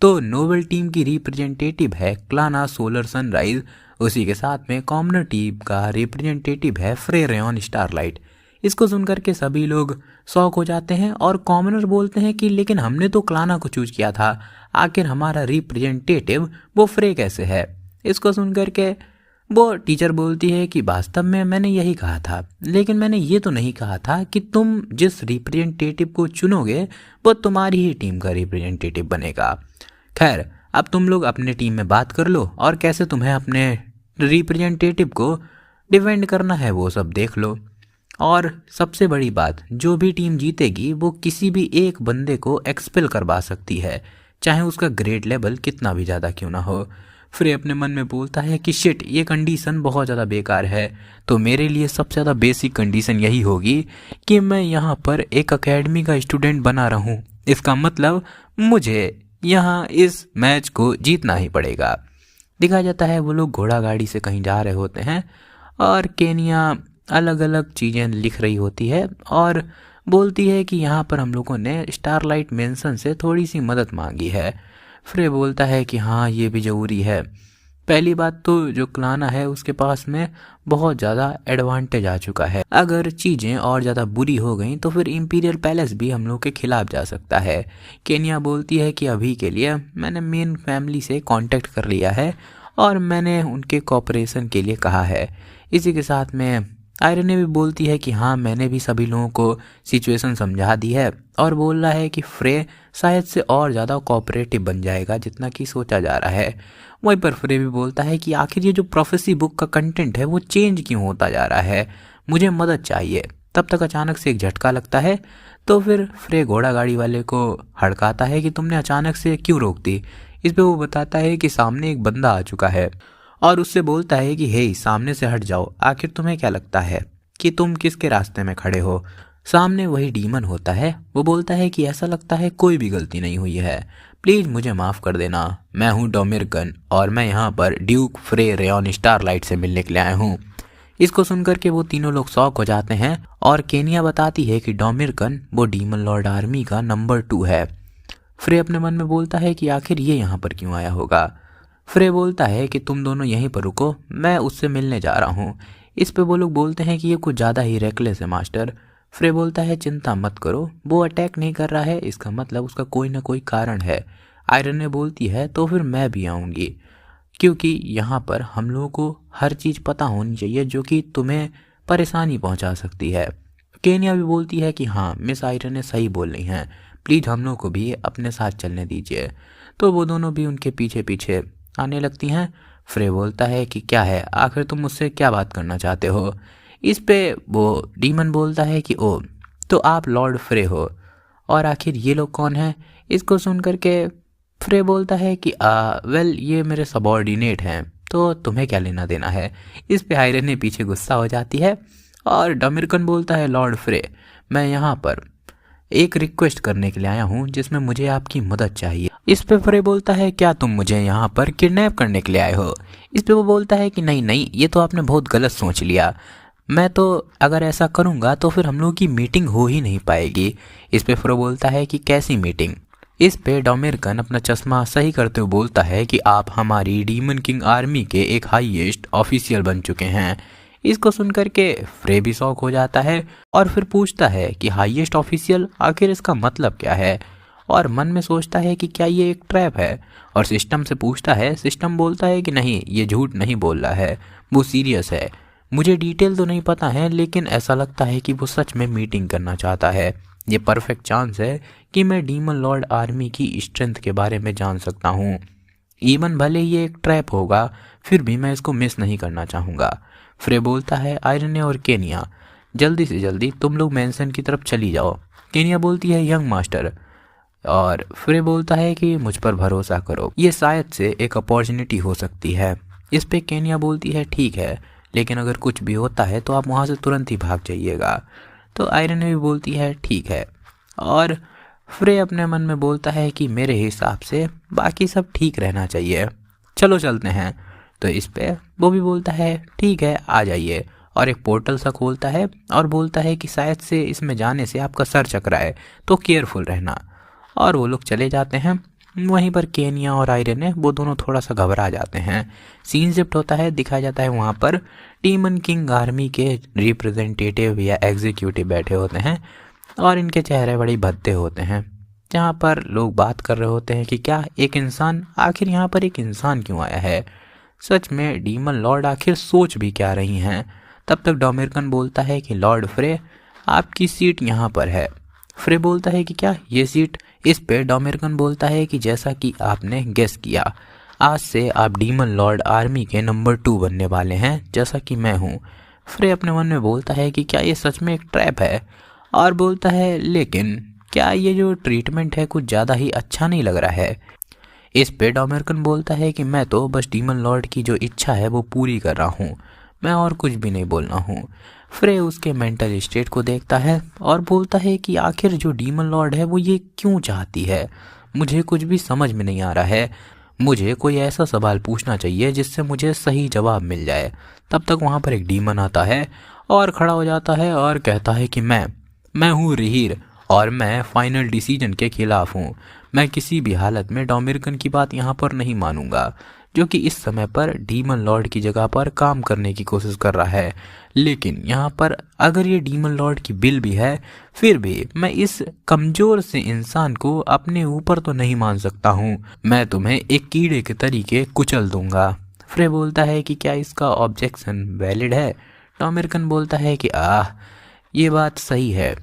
तो नोबल टीम की रिप्रेजेंटेटिव है क्लाना सोलर सनराइज, उसी के साथ में कॉमनर टीम का रिप्रेजेंटेटिव है फ्रे रेयन स्टारलाइट। इसको सुनकर के सभी लोग शॉक हो जाते हैं और कॉमनर बोलते हैं कि लेकिन हमने तो क्लाना को चूज किया था, आखिर हमारा रिप्रेजेंटेटिव वो फ्रे कैसे है। इसको सुनकर के वो टीचर बोलती है कि वास्तव में मैंने यही कहा था, लेकिन मैंने ये तो नहीं कहा था कि तुम जिस रिप्रेजेंटेटिव को चुनोगे वो तुम्हारी ही टीम का रिप्रेजेंटेटिव बनेगा। खैर, अब तुम लोग अपने टीम में बात कर लो और कैसे तुम्हें अपने रिप्रेजेंटेटिव को डिफेंड करना है वो सब देख लो। और सबसे बड़ी बात, जो भी टीम जीतेगी वो किसी भी एक बंदे को एक्सपेल करवा सकती है, चाहे उसका ग्रेड लेवल कितना भी ज़्यादा क्यों ना हो। फ्रे अपने मन में बोलता है कि शिट, ये कंडीशन बहुत ज़्यादा बेकार है, तो मेरे लिए सबसे ज़्यादा बेसिक कंडीशन यही होगी कि मैं यहाँ पर एक एकेडमी का स्टूडेंट बना रहूँ। इसका मतलब मुझे यहाँ इस मैच को जीतना ही पड़ेगा। दिखाया जाता है वो लोग घोड़ा गाड़ी से कहीं जा रहे होते हैं और केनिया अलग अलग चीज़ें लिख रही होती है और बोलती है कि यहाँ पर हम लोगों ने स्टारलाइट मेंशन से थोड़ी सी मदद मांगी है। फ्रे बोलता है कि हाँ, ये भी ज़रूरी है। पहली बात तो जो क्लाना है उसके पास में बहुत ज़्यादा एडवांटेज आ चुका है, अगर चीज़ें और ज़्यादा बुरी हो गई तो फिर इंपीरियल पैलेस भी हम लोग के खिलाफ जा सकता है। केनिया बोलती है कि अभी के लिए मैंने मेन फैमिली से कांटेक्ट कर लिया है और मैंने उनके कोऑपरेशन के लिए कहा है। इसी के साथ में आयरन ने भी बोलती है कि हाँ, मैंने भी सभी लोगों को सिचुएशन समझा दी है और बोल रहा है कि फ्रे शायद से और ज़्यादा कोऑपरेटिव बन जाएगा जितना कि सोचा जा रहा है। वहीं पर फ्रे भी बोलता है कि आखिर ये जो प्रोफेसी बुक का कंटेंट है वो चेंज क्यों होता जा रहा है, मुझे मदद चाहिए। तब तक अचानक से एक झटका लगता है, तो फिर फ्रे घोड़ा गाड़ी वाले को हड़काता है कि तुमने अचानक से क्यों रोक दी। इस पर वो बताता है कि सामने एक बंदा आ चुका है और उससे बोलता है कि हे, सामने से हट जाओ, आखिर तुम्हें क्या लगता है कि तुम किसके रास्ते में खड़े हो। सामने वही डीमन होता है। वो बोलता है कि ऐसा लगता है कोई भी गलती नहीं हुई है, प्लीज़ मुझे माफ़ कर देना, मैं हूँ डोमिरकन और मैं यहाँ पर ड्यूक फ्रे रेयन स्टारलाइट से मिलने के लिए आया हूँ। इसको सुनकर के वो तीनों लोग शॉक हो जाते हैं और केनिया बताती है कि डोमिरकन वो डीमन लॉर्ड आर्मी का नंबर 2 है। फ्रे अपने मन में बोलता है कि आखिर ये यहाँ पर क्यों आया होगा। फ्रे बोलता है कि तुम दोनों यहीं पर रुको, मैं उससे मिलने जा रहा हूँ। इस पे वो लोग बोलते हैं कि ये कुछ ज़्यादा ही रेकलेस है मास्टर। फ्रे बोलता है चिंता मत करो, वो अटैक नहीं कर रहा है, इसका मतलब उसका कोई ना कोई कारण है। आयरन ने बोलती है तो फिर मैं भी आऊँगी, क्योंकि यहाँ पर हम लोगों को हर चीज़ पता होनी चाहिए जो कि तुम्हें परेशानी पहुँचा सकती है। केनिया भी बोलती है कि हाँ, मिस आयरन ने सही बोल रही हैं, प्लीज़ हम लोग को भी अपने साथ चलने दीजिए। तो वो दोनों भी उनके पीछे पीछे आने लगती हैं। फ्रे बोलता है कि क्या है, आखिर तुम मुझसे क्या बात करना चाहते हो। इस पे वो डीमन बोलता है कि ओ, तो आप लॉर्ड फ्रे हो, और आखिर ये लोग कौन हैं। इसको सुन करके फ्रे बोलता है कि वेल, ये मेरे सबॉर्डिनेट हैं, तो तुम्हें क्या लेना देना है। इस पे आयरन ने पीछे गुस्सा हो जाती है और डोमिरकन बोलता है लॉर्ड फ्रे, मैं यहाँ पर एक रिक्वेस्ट करने के लिए आया हूँ जिसमें मुझे आपकी मदद चाहिए। इस पे फ्रे बोलता है क्या तुम मुझे यहाँ पर किडनैप करने के लिए आए हो। इस पे वो बोलता है कि नहीं नहीं, ये तो आपने बहुत गलत सोच लिया, मैं तो अगर ऐसा करूँगा तो फिर हम लोग की मीटिंग हो ही नहीं पाएगी। इस पे फ्रे बोलता है कि कैसी मीटिंग। इस पे डोमिरकन अपना चश्मा सही करते हुए बोलता है कि आप हमारी डीमन किंग आर्मी के एक हाईएस्ट ऑफिशियल बन चुके हैं। इसको सुनकर के फ्रे भी शॉक हो जाता है और फिर पूछता है कि हाईएस्ट ऑफिशियल, आखिर इसका मतलब क्या है, और मन में सोचता है कि क्या ये एक ट्रैप है, और सिस्टम से पूछता है। सिस्टम बोलता है कि नहीं, ये झूठ नहीं बोल रहा है, वो सीरियस है, मुझे डिटेल तो नहीं पता है लेकिन ऐसा लगता है कि वो सच में मीटिंग करना चाहता है। ये परफेक्ट चांस है कि मैं डीमन लॉर्ड आर्मी की स्ट्रेंथ के बारे में जान सकता हूँ। इवन भले ये एक ट्रैप होगा फिर भी मैं इसको मिस नहीं करना चाहूँगा। फ्रे बोलता है आयरन और केनिया, जल्दी से जल्दी तुम लोग मेंशन की तरफ चली जाओ। केनिया बोलती है यंग मास्टर, और फ्रे बोलता है कि मुझ पर भरोसा करो, ये शायद से एक अपॉर्चुनिटी हो सकती है। इस पे केनिया बोलती है ठीक है, लेकिन अगर कुछ भी होता है तो आप वहाँ से तुरंत ही भाग जाइएगा। तो आयरन भी बोलती है ठीक है, और फ्रे अपने मन में बोलता है कि मेरे हिसाब से बाकी सब ठीक रहना चाहिए, चलो चलते हैं। तो इस पे वो भी बोलता है ठीक है, आ जाइए, और एक पोर्टल सा खोलता है और बोलता है कि शायद से इसमें जाने से आपका सर चकरा है, तो केयरफुल रहना। और वो लोग चले जाते हैं वहीं पर केनिया और आयरन है वो दोनों थोड़ा सा घबरा जाते हैं। सीन शिफ्ट होता है, दिखाया जाता है वहाँ पर डीमन किंग आर्मी के रिप्रेजेंटेटिव या एग्जीक्यूटिव बैठे होते हैं और इनके चेहरे बड़े भद्दे होते हैं। जहाँ पर लोग बात कर रहे होते हैं कि क्या एक इंसान, आखिर यहाँ पर एक इंसान क्यों आया है, सच में डीमन लॉर्ड आखिर सोच भी क्या रही हैं। तब तक डोमिनिकन बोलता है कि लॉर्ड फ्रे, आपकी सीट यहाँ पर है। फ्रे बोलता है कि क्या ये सीट? इस पे डोमिनिकन बोलता है कि जैसा कि आपने गेस किया, आज से आप डीमन लॉर्ड आर्मी के नंबर 2 बनने वाले हैं, जैसा कि मैं हूँ। फ्रे अपने मन में बोलता है कि क्या ये सच में एक ट्रैप है, और बोलता है लेकिन क्या ये जो ट्रीटमेंट है कुछ ज़्यादा ही अच्छा नहीं लग रहा है। इस पे डोमिनिकन बोलता है कि मैं तो बस डीमन लॉर्ड की जो इच्छा है वो पूरी कर रहा हूँ, मैं और कुछ भी नहीं बोलना हूँ। फ्रे उसके मेंटल स्टेट को देखता है और बोलता है कि आखिर जो डीमन लॉर्ड है वो ये क्यों चाहती है, मुझे कुछ भी समझ में नहीं आ रहा है। मुझे कोई ऐसा सवाल पूछना चाहिए जिससे मुझे सही जवाब मिल जाए। तब तक वहाँ पर एक डीमन आता है और खड़ा हो जाता है और कहता है कि मैं हूँ रिहीर और मैं फाइनल डिसीजन के खिलाफ हूँ। मैं किसी भी हालत में डोमिनिकन की बात यहाँ पर नहीं मानूंगा, जो कि इस समय पर डीमन लॉर्ड की जगह पर काम करने की कोशिश कर रहा है। लेकिन यहाँ पर अगर ये डीमन लॉर्ड की बिल भी है, फिर भी मैं इस कमज़ोर से इंसान को अपने ऊपर तो नहीं मान सकता हूँ। मैं तुम्हें एक कीड़े के तरीके कुचल दूंगा। फ्रे बोलता है कि क्या इसका ऑब्जेक्शन वैलिड है? डोमिनिकन बोलता है कि ये बात सही है,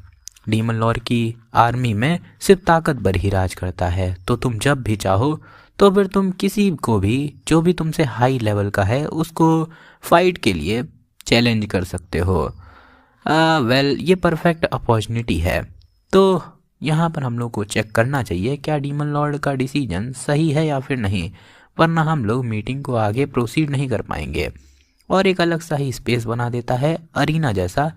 डीमन लॉर्ड की आर्मी में सिर्फ ताकतवर ही राज करता है, तो तुम जब भी चाहो तो फिर तुम किसी को भी जो भी तुमसे हाई लेवल का है उसको फाइट के लिए चैलेंज कर सकते हो। वेल ये परफेक्ट अपॉर्चुनिटी है, तो यहाँ पर हम लोग को चेक करना चाहिए क्या डीमन लॉर्ड का डिसीजन सही है या फिर नहीं, वरना हम लोग मीटिंग को आगे प्रोसीड नहीं कर पाएंगे। और एक अलग सा ही स्पेस बना देता है अरीना जैसा,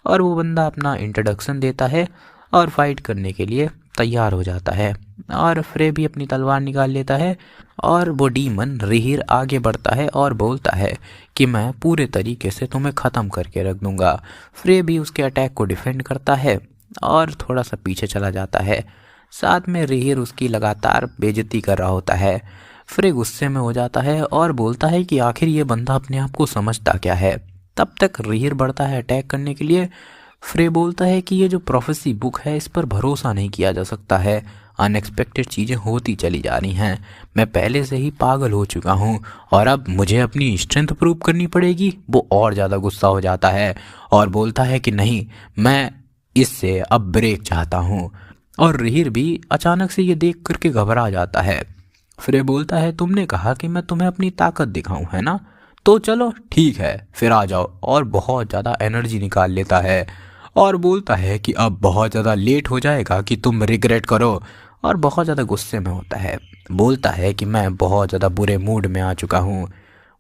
और वो बंदा अपना इंट्रोडक्शन देता है और फाइट करने के लिए तैयार हो जाता है। और फ्रे भी अपनी तलवार निकाल लेता है और वो डीमन रिहीर आगे बढ़ता है और बोलता है कि मैं पूरे तरीके से तुम्हें ख़त्म करके रख दूंगा। फ्रे भी उसके अटैक को डिफेंड करता है और थोड़ा सा पीछे चला जाता है। साथ में रिहीर उसकी लगातार बेइज्जती कर रहा होता है। फ्रे गुस्से में हो जाता है और बोलता है कि आखिर ये बंदा अपने आप को समझता क्या है। तब तक रिहीर बढ़ता है अटैक करने के लिए। फ्रे बोलता है कि ये जो प्रोफेसी बुक है इस पर भरोसा नहीं किया जा सकता है, अनएक्सपेक्टेड चीज़ें होती चली जा रही हैं। मैं पहले से ही पागल हो चुका हूँ और अब मुझे अपनी स्ट्रेंथ प्रूव करनी पड़ेगी। वो और ज़्यादा गुस्सा हो जाता है और बोलता है कि नहीं, मैं इससे अब ब्रेक चाहता हूँ। और रिहीर भी अचानक से ये देख करके घबरा जाता है। फ्रे बोलता है तुमने कहा कि मैं तुम्हें अपनी ताकत दिखाऊं, है ना? तो चलो ठीक है, फिर आ जाओ। और बहुत ज़्यादा एनर्जी निकाल लेता है और बोलता है कि अब बहुत ज़्यादा लेट हो जाएगा कि तुम रिग्रेट करो। और बहुत ज़्यादा गुस्से में होता है, बोलता है कि मैं बहुत ज़्यादा बुरे मूड में आ चुका हूँ।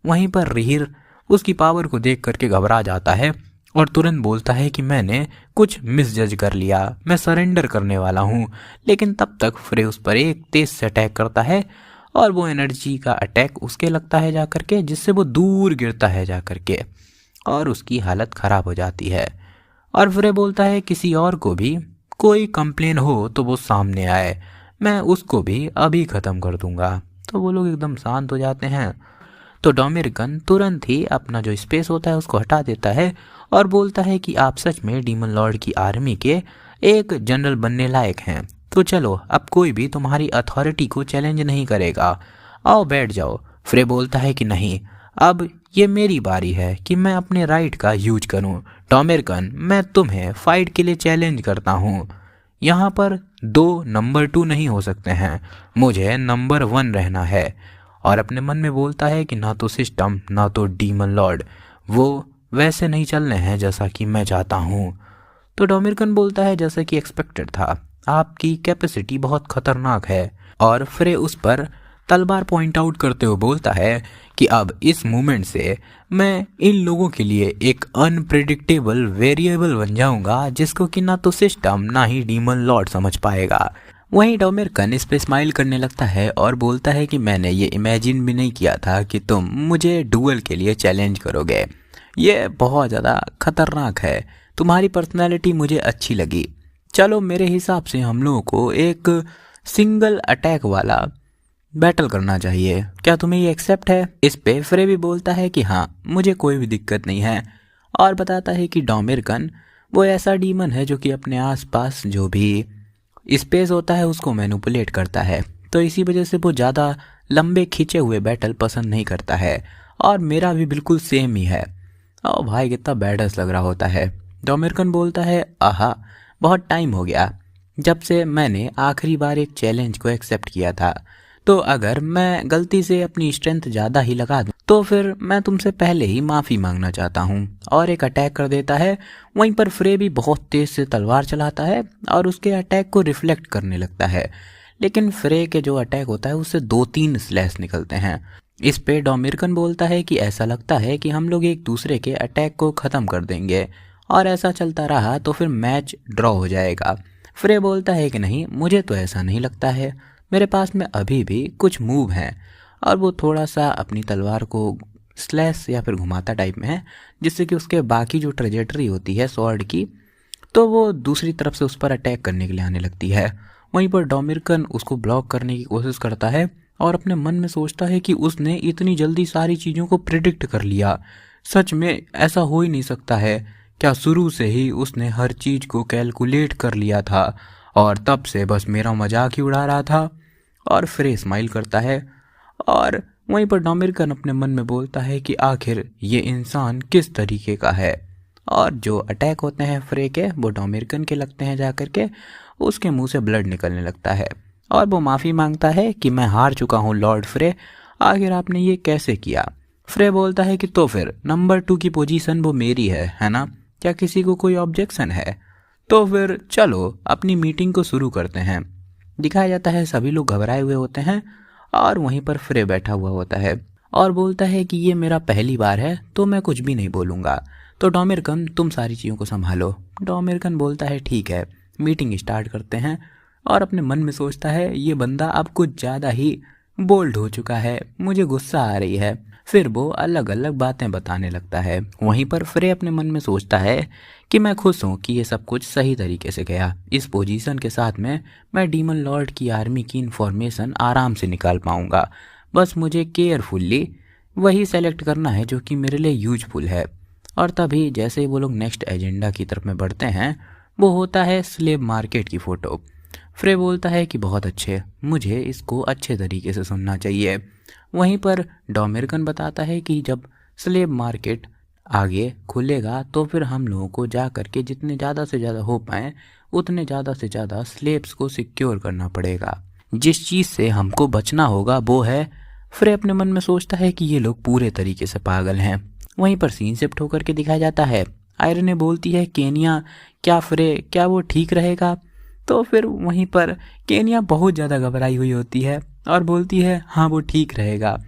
वहीं पर रिहीर उसकी पावर को देख करके घबरा जाता है और तुरंत बोलता है कि मैंने कुछ मिसजज कर लिया, मैं सरेंडर करने वाला हूँ। लेकिन तब तक फ्रे उस पर एक तेज से अटैक करता है और वो एनर्जी का अटैक उसके लगता है जा करके, जिससे वो दूर गिरता है जा करके और उसकी हालत ख़राब हो जाती है। और फ्रे बोलता है किसी और को भी कोई कंप्लेन हो तो वो सामने आए, मैं उसको भी अभी ख़त्म कर दूंगा। तो वो लोग एकदम शांत हो जाते हैं। तो डोमिनिकन तुरंत ही अपना जो स्पेस होता है उसको हटा देता है और बोलता है कि आप सच में डीमन लॉर्ड की आर्मी के एक जनरल बनने लायक हैं। तो चलो, अब कोई भी तुम्हारी अथॉरिटी को चैलेंज नहीं करेगा, आओ बैठ जाओ। फ्रे बोलता है कि नहीं, अब ये मेरी बारी है कि मैं अपने राइट का यूज करूं। डोमिनिकन, मैं तुम्हें फाइट के लिए चैलेंज करता हूं। यहाँ पर 2 नंबर 2 नहीं हो सकते हैं, मुझे नंबर 1 रहना है। और अपने मन में बोलता है कि ना तो सिस्टम ना तो डीमन लॉर्ड वो वैसे नहीं चलने हैं जैसा कि मैं चाहता हूँ। तो डोमिनिकन बोलता है जैसा कि एक्सपेक्टेड था, आपकी कैपेसिटी बहुत खतरनाक है। और फ्रे उस पर तलवार पॉइंट आउट करते हुए बोलता है कि अब इस मूवमेंट से मैं इन लोगों के लिए एक अनप्रेडिक्टेबल वेरिएबल बन जाऊंगा, जिसको कि ना तो सिस्टम ना ही डीमन लॉर्ड समझ पाएगा। वहीं डोमिनिकन इस पे स्माइल करने लगता है और बोलता है कि मैंने ये इमेजिन भी नहीं किया था कि तुम मुझे डुअल के लिए चैलेंज करोगे। ये बहुत ज़्यादा खतरनाक है, तुम्हारी पर्सनैलिटी मुझे अच्छी लगी। चलो, मेरे हिसाब से हम लोगों को एक सिंगल अटैक वाला बैटल करना चाहिए, क्या तुम्हें ये एक्सेप्ट है? इस पे फ्रे भी बोलता है कि हाँ, मुझे कोई भी दिक्कत नहीं है, और बताता है कि डोमिरकन वो ऐसा डीमन है जो कि अपने आसपास जो भी स्पेस होता है उसको मैनिपुलेट करता है, तो इसी वजह से वो ज़्यादा लंबे खींचे हुए बैटल पसंद नहीं करता है, और मेरा भी बिल्कुल सेम ही है। ओ भाई, कितना बैडस लग रहा होता है। डोमिरकन बोलता है, आहा, बहुत टाइम हो गया जब से मैंने आखिरी बार एक चैलेंज को एक्सेप्ट किया था, तो अगर मैं गलती से अपनी स्ट्रेंथ ज़्यादा ही लगा दूं तो फिर मैं तुमसे पहले ही माफ़ी मांगना चाहता हूँ, और एक अटैक कर देता है। वहीं पर फ्रे भी बहुत तेज़ से तलवार चलाता है और उसके अटैक को रिफ्लेक्ट करने लगता है, लेकिन फ्रे के जो अटैक होता है उससे 2-3 स्लैश निकलते हैं। इस पे डोमिरकन बोलता है कि ऐसा लगता है कि हम लोग एक दूसरे के अटैक को ख़त्म कर देंगे, और ऐसा चलता रहा तो फिर मैच ड्रॉ हो जाएगा। फ्रे बोलता है कि नहीं, मुझे तो ऐसा नहीं लगता है, मेरे पास में अभी भी कुछ मूव हैं, और वो थोड़ा सा अपनी तलवार को स्लैश या फिर घुमाता टाइप में है, जिससे कि उसके बाकी जो ट्रेजेक्टरी होती है स्वॉर्ड की, तो वो दूसरी तरफ से उस पर अटैक करने के लिए आने लगती है। वहीं पर डोमिरकन उसको ब्लॉक करने की कोशिश करता है और अपने मन में सोचता है कि उसने इतनी जल्दी सारी चीज़ों को प्रिडिक्ट कर लिया, सच में ऐसा हो ही नहीं सकता है, क्या शुरू से ही उसने हर चीज़ को कैलकुलेट कर लिया था और तब से बस मेरा मजाक ही उड़ा रहा था। और फ्रे स्माइल करता है, और वहीं पर डोमिरकन अपने मन में बोलता है कि आखिर ये इंसान किस तरीके का है, और जो अटैक होते हैं फ्रे के वो डोमिरकन के लगते हैं, जाकर के उसके मुंह से ब्लड निकलने लगता है, और वो माफ़ी मांगता है कि मैं हार चुका हूँ लॉर्ड फ्रे, आखिर आपने ये कैसे किया? फ्रे बोलता है कि तो फिर नंबर 2 की पोजीशन वो मेरी है ना? क्या किसी को कोई ऑब्जेक्शन है? तो फिर चलो अपनी मीटिंग को शुरू करते हैं। दिखाया जाता है सभी लोग घबराए हुए होते हैं, और वहीं पर फ्रे बैठा हुआ होता है और बोलता है कि ये मेरा पहली बार है तो मैं कुछ भी नहीं बोलूँगा, तो डोमिरकन तुम सारी चीज़ों को संभालो। डोमिरकन बोलता है ठीक है, मीटिंग स्टार्ट करते हैं, और अपने मन में सोचता है ये बंदा अब कुछ ज़्यादा ही बोल्ड हो चुका है, मुझे गुस्सा आ रही है। फिर वो अलग अलग बातें बताने लगता है। वहीं पर फ्रे अपने मन में सोचता है कि मैं खुश हूँ कि ये सब कुछ सही तरीके से गया, इस पोजीशन के साथ में मैं डीमन लॉर्ड की आर्मी की इन्फॉर्मेशन आराम से निकाल पाऊँगा, बस मुझे केयरफुल्ली वही सेलेक्ट करना है जो कि मेरे लिए यूजफुल है। और तभी जैसे ही वो लोग नेक्स्ट एजेंडा की तरफ में बढ़ते हैं, वो होता है स्लेव मार्केट की फ़ोटो। फ्रे बोलता है कि बहुत अच्छे, मुझे इसको अच्छे तरीके से सुनना चाहिए। वहीं पर डोमिरकन बताता है कि जब स्लेव मार्केट आगे खुलेगा तो फिर हम लोगों को जा करके जितने ज़्यादा से ज़्यादा हो पाए उतने ज़्यादा से ज़्यादा स्लेव्स को सिक्योर करना पड़ेगा। जिस चीज़ से हमको बचना होगा वो है, फ्रे अपने मन में सोचता है कि ये लोग पूरे तरीके से पागल हैं। वहीं पर सीन शिफ्ट होकर के दिखाया जाता है। आयरन बोलती है केनिया, क्या फ्रे, क्या वो ठीक रहेगा? तो फिर वहीं पर केनिया बहुत ज़्यादा घबराई हुई होती है और बोलती है हाँ वो ठीक रहेगा,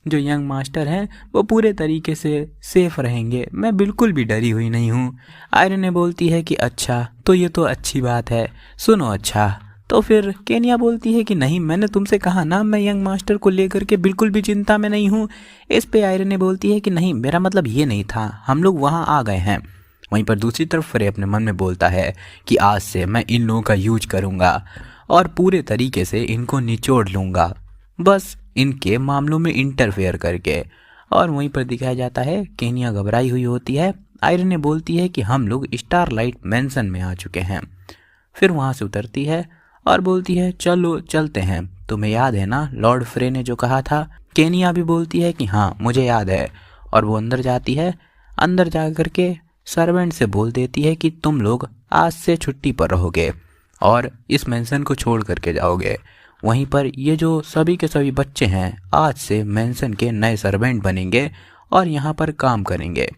जो यंग मास्टर हैं वो पूरे तरीके से सेफ रहेंगे, मैं बिल्कुल भी डरी हुई नहीं हूँ। आयरन बोलती है कि अच्छा, तो ये तो अच्छी बात है, सुनो अच्छा। तो फिर केनिया बोलती है कि नहीं, मैंने तुमसे कहा ना मैं यंग मास्टर को लेकर के बिल्कुल भी चिंता में नहीं हूँ। इस पे आयरन बोलती है कि नहीं, मेरा मतलब ये नहीं था, हम लोग वहाँ आ गए हैं। वहीं पर दूसरी तरफ फ्रे अपने मन में बोलता है कि आज से मैं इन लोगों का यूज करूँगा और पूरे तरीके से इनको निचोड़ लूँगा, बस इनके मामलों में इंटरफेयर करके। और वहीं पर दिखाया जाता है केनिया घबराई हुई होती है। आयरन बोलती है कि हम लोग स्टारलाइट मैंसन में आ चुके हैं। फिर वहाँ से उतरती है और बोलती है चलो चलते हैं, तुम्हें याद है ना लॉर्ड फ्रे ने जो कहा था? केनिया भी बोलती है कि हाँ मुझे याद है, और वो अंदर जाती है। अंदर जा कर के सर्वेंट से बोल देती है कि तुम लोग आज से छुट्टी पर रहोगे और इस मेंशन को छोड़ करके जाओगे। वहीं पर ये जो सभी के सभी बच्चे हैं आज से मेंशन के नए सर्वेंट बनेंगे और यहाँ पर काम करेंगे।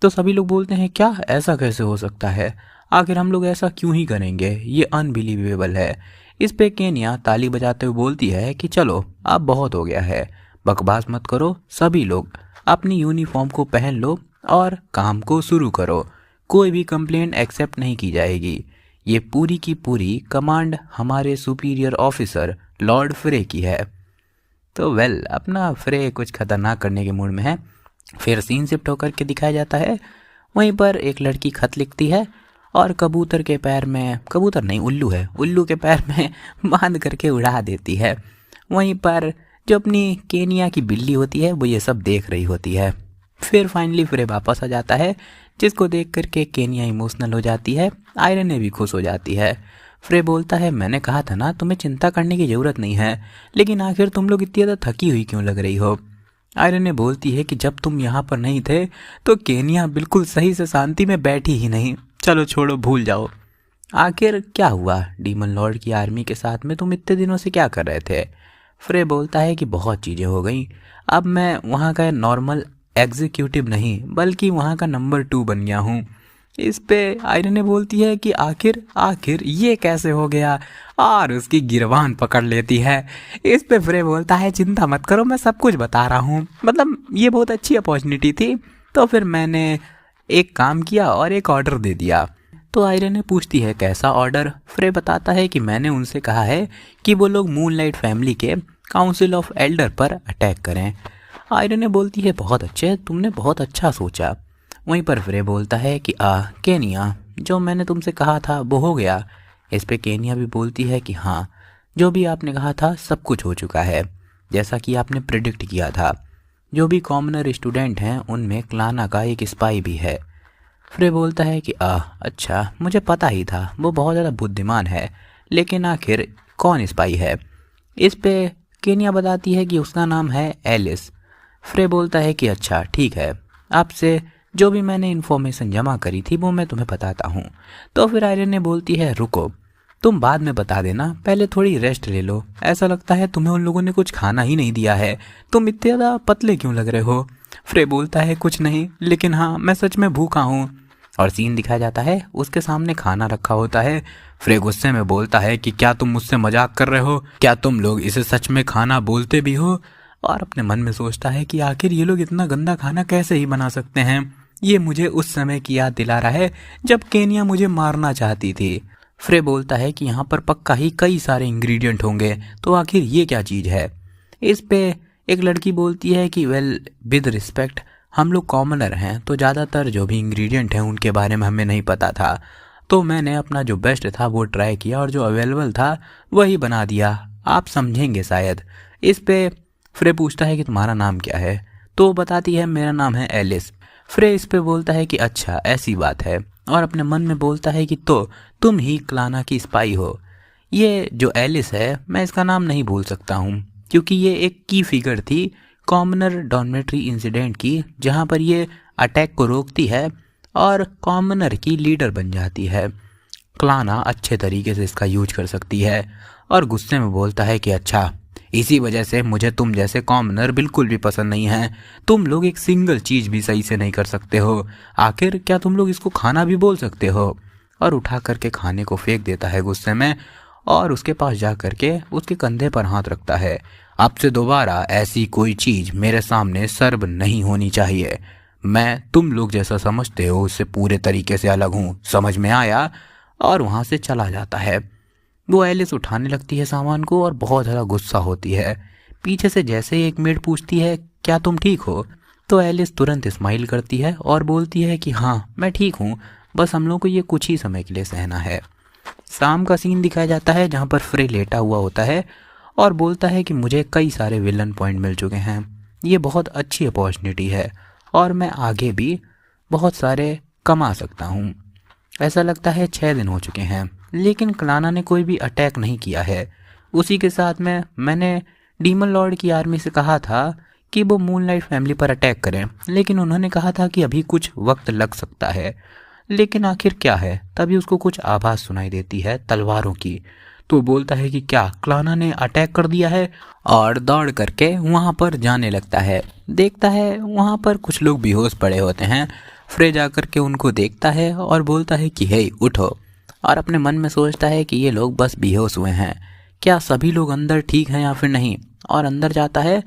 तो सभी लोग बोलते हैं क्या, ऐसा कैसे हो सकता है, आखिर हम लोग ऐसा क्यों ही करेंगे, ये अनबिलीवेबल है। इस पे केनिया ताली बजाते हुए बोलती है कि चलो अब बहुत हो गया है, बकवास मत करो, सभी लोग अपनी यूनिफॉर्म को पहन लो और काम को शुरू करो, कोई भी कंप्लेंट एक्सेप्ट नहीं की जाएगी। ये पूरी की पूरी कमांड हमारे सुपीरियर ऑफिसर लॉर्ड फ्रे की है। तो अपना फ्रे कुछ खतरनाक करने के मूड में है। फिर सीन शिफ्ट होकर के दिखाया जाता है, वहीं पर एक लड़की खत लिखती है और कबूतर के पैर में, कबूतर नहीं उल्लू है, उल्लू के पैर में बांध करके उड़ा देती है। वहीं पर जो अपनी केनिया की बिल्ली होती है वो ये सब देख रही होती है। फिर फाइनली फ्रे वापस आ जाता है, जिसको देख करके केनिया इमोशनल हो जाती है। आयरन भी खुश हो जाती है। फ्रे बोलता है मैंने कहा था ना तुम्हें चिंता करने की ज़रूरत नहीं है, लेकिन आखिर तुम लोग इतनी ज़्यादा थकी हुई क्यों लग रही हो। आयरन ने बोलती है कि जब तुम यहाँ पर नहीं थे तो केनिया बिल्कुल सही से शांति में बैठी ही नहीं। चलो छोड़ो, भूल जाओ। आखिर क्या हुआ डीमन लॉर्ड की आर्मी के साथ में, तुम इतने दिनों से क्या कर रहे थे। फ्रे बोलता है कि बहुत चीज़ें हो गई, अब मैं वहाँ का नॉर्मल एग्जीक्यूटिव नहीं बल्कि वहाँ का नंबर 2 बन गया हूँ। इस पे आयरन बोलती है कि आखिर आखिर ये कैसे हो गया, और उसकी गिरबान पकड़ लेती है। इस पे फ्रे बोलता है चिंता मत करो, मैं सब कुछ बता रहा हूँ, मतलब ये बहुत अच्छी अपॉर्चुनिटी थी, तो फिर मैंने एक काम किया और एक ऑर्डर दे दिया। तो आयरन पूछती है कैसा ऑर्डर। फ्रे बताता है कि मैंने उनसे कहा है कि वो लोग मूनलाइट फैमिली के काउंसिल ऑफ एल्डर पर अटैक करें। आयरन बोलती है बहुत अच्छे, तुमने बहुत अच्छा सोचा। वहीं पर फ्रे बोलता है कि केनिया, जो मैंने तुमसे कहा था वो हो गया। इस पे केनिया भी बोलती है कि हाँ, जो भी आपने कहा था सब कुछ हो चुका है, जैसा कि आपने प्रिडिक्ट किया था। जो भी कॉमनर स्टूडेंट हैं उनमें क्लाना का एक स्पाई भी है। फ्रे बोलता है कि अच्छा, मुझे पता ही था, वो बहुत ज़्यादा बुद्धिमान है, लेकिन आखिर कौन स्पाई है। इस पे केनिया बताती है कि उसका नाम है एलिस। फ्रे बोलता है कि अच्छा ठीक है, आपसे जो भी मैंने इन्फॉर्मेशन जमा करी थी वो मैं तुम्हें बताता हूँ। तो फिर आयरन ने बोलती है रुको, तुम बाद में बता देना, पहले थोड़ी रेस्ट ले लो, ऐसा लगता है तुम्हें उन लोगों ने कुछ खाना ही नहीं दिया है, तुम इतने ज़्यादा पतले क्यों लग रहे हो। फ्रे बोलता है कुछ नहीं, लेकिन हाँ मैं सच में भूखा हूँ। और सीन दिखाया जाता है, उसके सामने खाना रखा होता है। फ्रे गुस्से में बोलता है कि क्या तुम मुझसे मजाक कर रहे हो, क्या तुम लोग इसे सच में खाना बोलते भी हो। और अपने मन में सोचता है कि आखिर ये लोग इतना गंदा खाना कैसे ही बना सकते हैं। ये मुझे उस समय की याद दिला रहा है जब केनिया मुझे मारना चाहती थी। फ्रे बोलता है कि यहाँ पर पक्का ही कई सारे इंग्रेडिएंट होंगे, तो आखिर ये क्या चीज़ है। इस पे एक लड़की बोलती है कि वेल विद रिस्पेक्ट, हम लोग कॉमनर हैं तो ज़्यादातर जो भी इंग्रेडिएंट हैं उनके बारे में हमें नहीं पता था, तो मैंने अपना जो बेस्ट था वो ट्राई किया और जो अवेलेबल था वही बना दिया, आप समझेंगे शायद। इस पे फ्रे पूछता है कि तुम्हारा नाम क्या है, तो बताती है मेरा नाम है एलिस। फ्रे इस पे बोलता है कि अच्छा ऐसी बात है, और अपने मन में बोलता है कि तो तुम ही क्लाना की स्पाई हो। ये जो एलिस है मैं इसका नाम नहीं भूल सकता हूँ, क्योंकि ये एक की फिगर थी कॉमनर डॉर्मेट्री इंसिडेंट की, जहाँ पर ये अटैक को रोकती है और कॉमनर की लीडर बन जाती है। क्लाना अच्छे तरीके से इसका यूज कर सकती है। और गुस्से में बोलता है कि अच्छा, इसी वजह से मुझे तुम जैसे कॉमनर बिल्कुल भी पसंद नहीं हैं। तुम लोग एक सिंगल चीज़ भी सही से नहीं कर सकते हो, आखिर क्या तुम लोग इसको खाना भी बोल सकते हो। और उठा करके खाने को फेंक देता है गुस्से में, और उसके पास जा करके उसके कंधे पर हाथ रखता है। अब से दोबारा ऐसी कोई चीज़ मेरे सामने सर्व नहीं होनी चाहिए। मैं तुम लोग जैसा समझते हो उससे पूरे तरीके से अलग हूँ, समझ में आया। और वहाँ से चला जाता है। वो एलिस उठाने लगती है सामान को और बहुत ज़्यादा गुस्सा होती है। पीछे से जैसे ही एक मेड पूछती है क्या तुम ठीक हो, तो एलिस तुरंत स्माइल करती है और बोलती है कि हाँ मैं ठीक हूँ, बस हम लोग को ये कुछ ही समय के लिए सहना है। शाम का सीन दिखाया जाता है जहाँ पर फ्रे लेटा हुआ होता है और बोलता है कि मुझे कई सारे विलन पॉइंट मिल चुके हैं, ये बहुत अच्छी अपॉर्चुनिटी है और मैं आगे भी बहुत सारे कमा सकता हूँ। ऐसा लगता है 6 दिन हो चुके हैं, लेकिन क्लाना ने कोई भी अटैक नहीं किया है। उसी के साथ में मैंने डीमन लॉर्ड की आर्मी से कहा था कि वो मूनलाइट फैमिली पर अटैक करें, लेकिन उन्होंने कहा था कि अभी कुछ वक्त लग सकता है। लेकिन आखिर क्या है, तभी उसको कुछ आवाज़ सुनाई देती है तलवारों की। तो बोलता है कि क्या क्लाना ने अटैक कर दिया है, और दौड़ करके वहाँ पर जाने लगता है। देखता है वहाँ पर कुछ लोग बेहोश पड़े होते हैं। फ्रे जा करके उनको देखता है और बोलता है कि हे उठो, और अपने मन में सोचता है कि ये लोग बस बेहोश हुए हैं, क्या सभी लोग अंदर ठीक हैं या फिर नहीं। और अंदर जाता है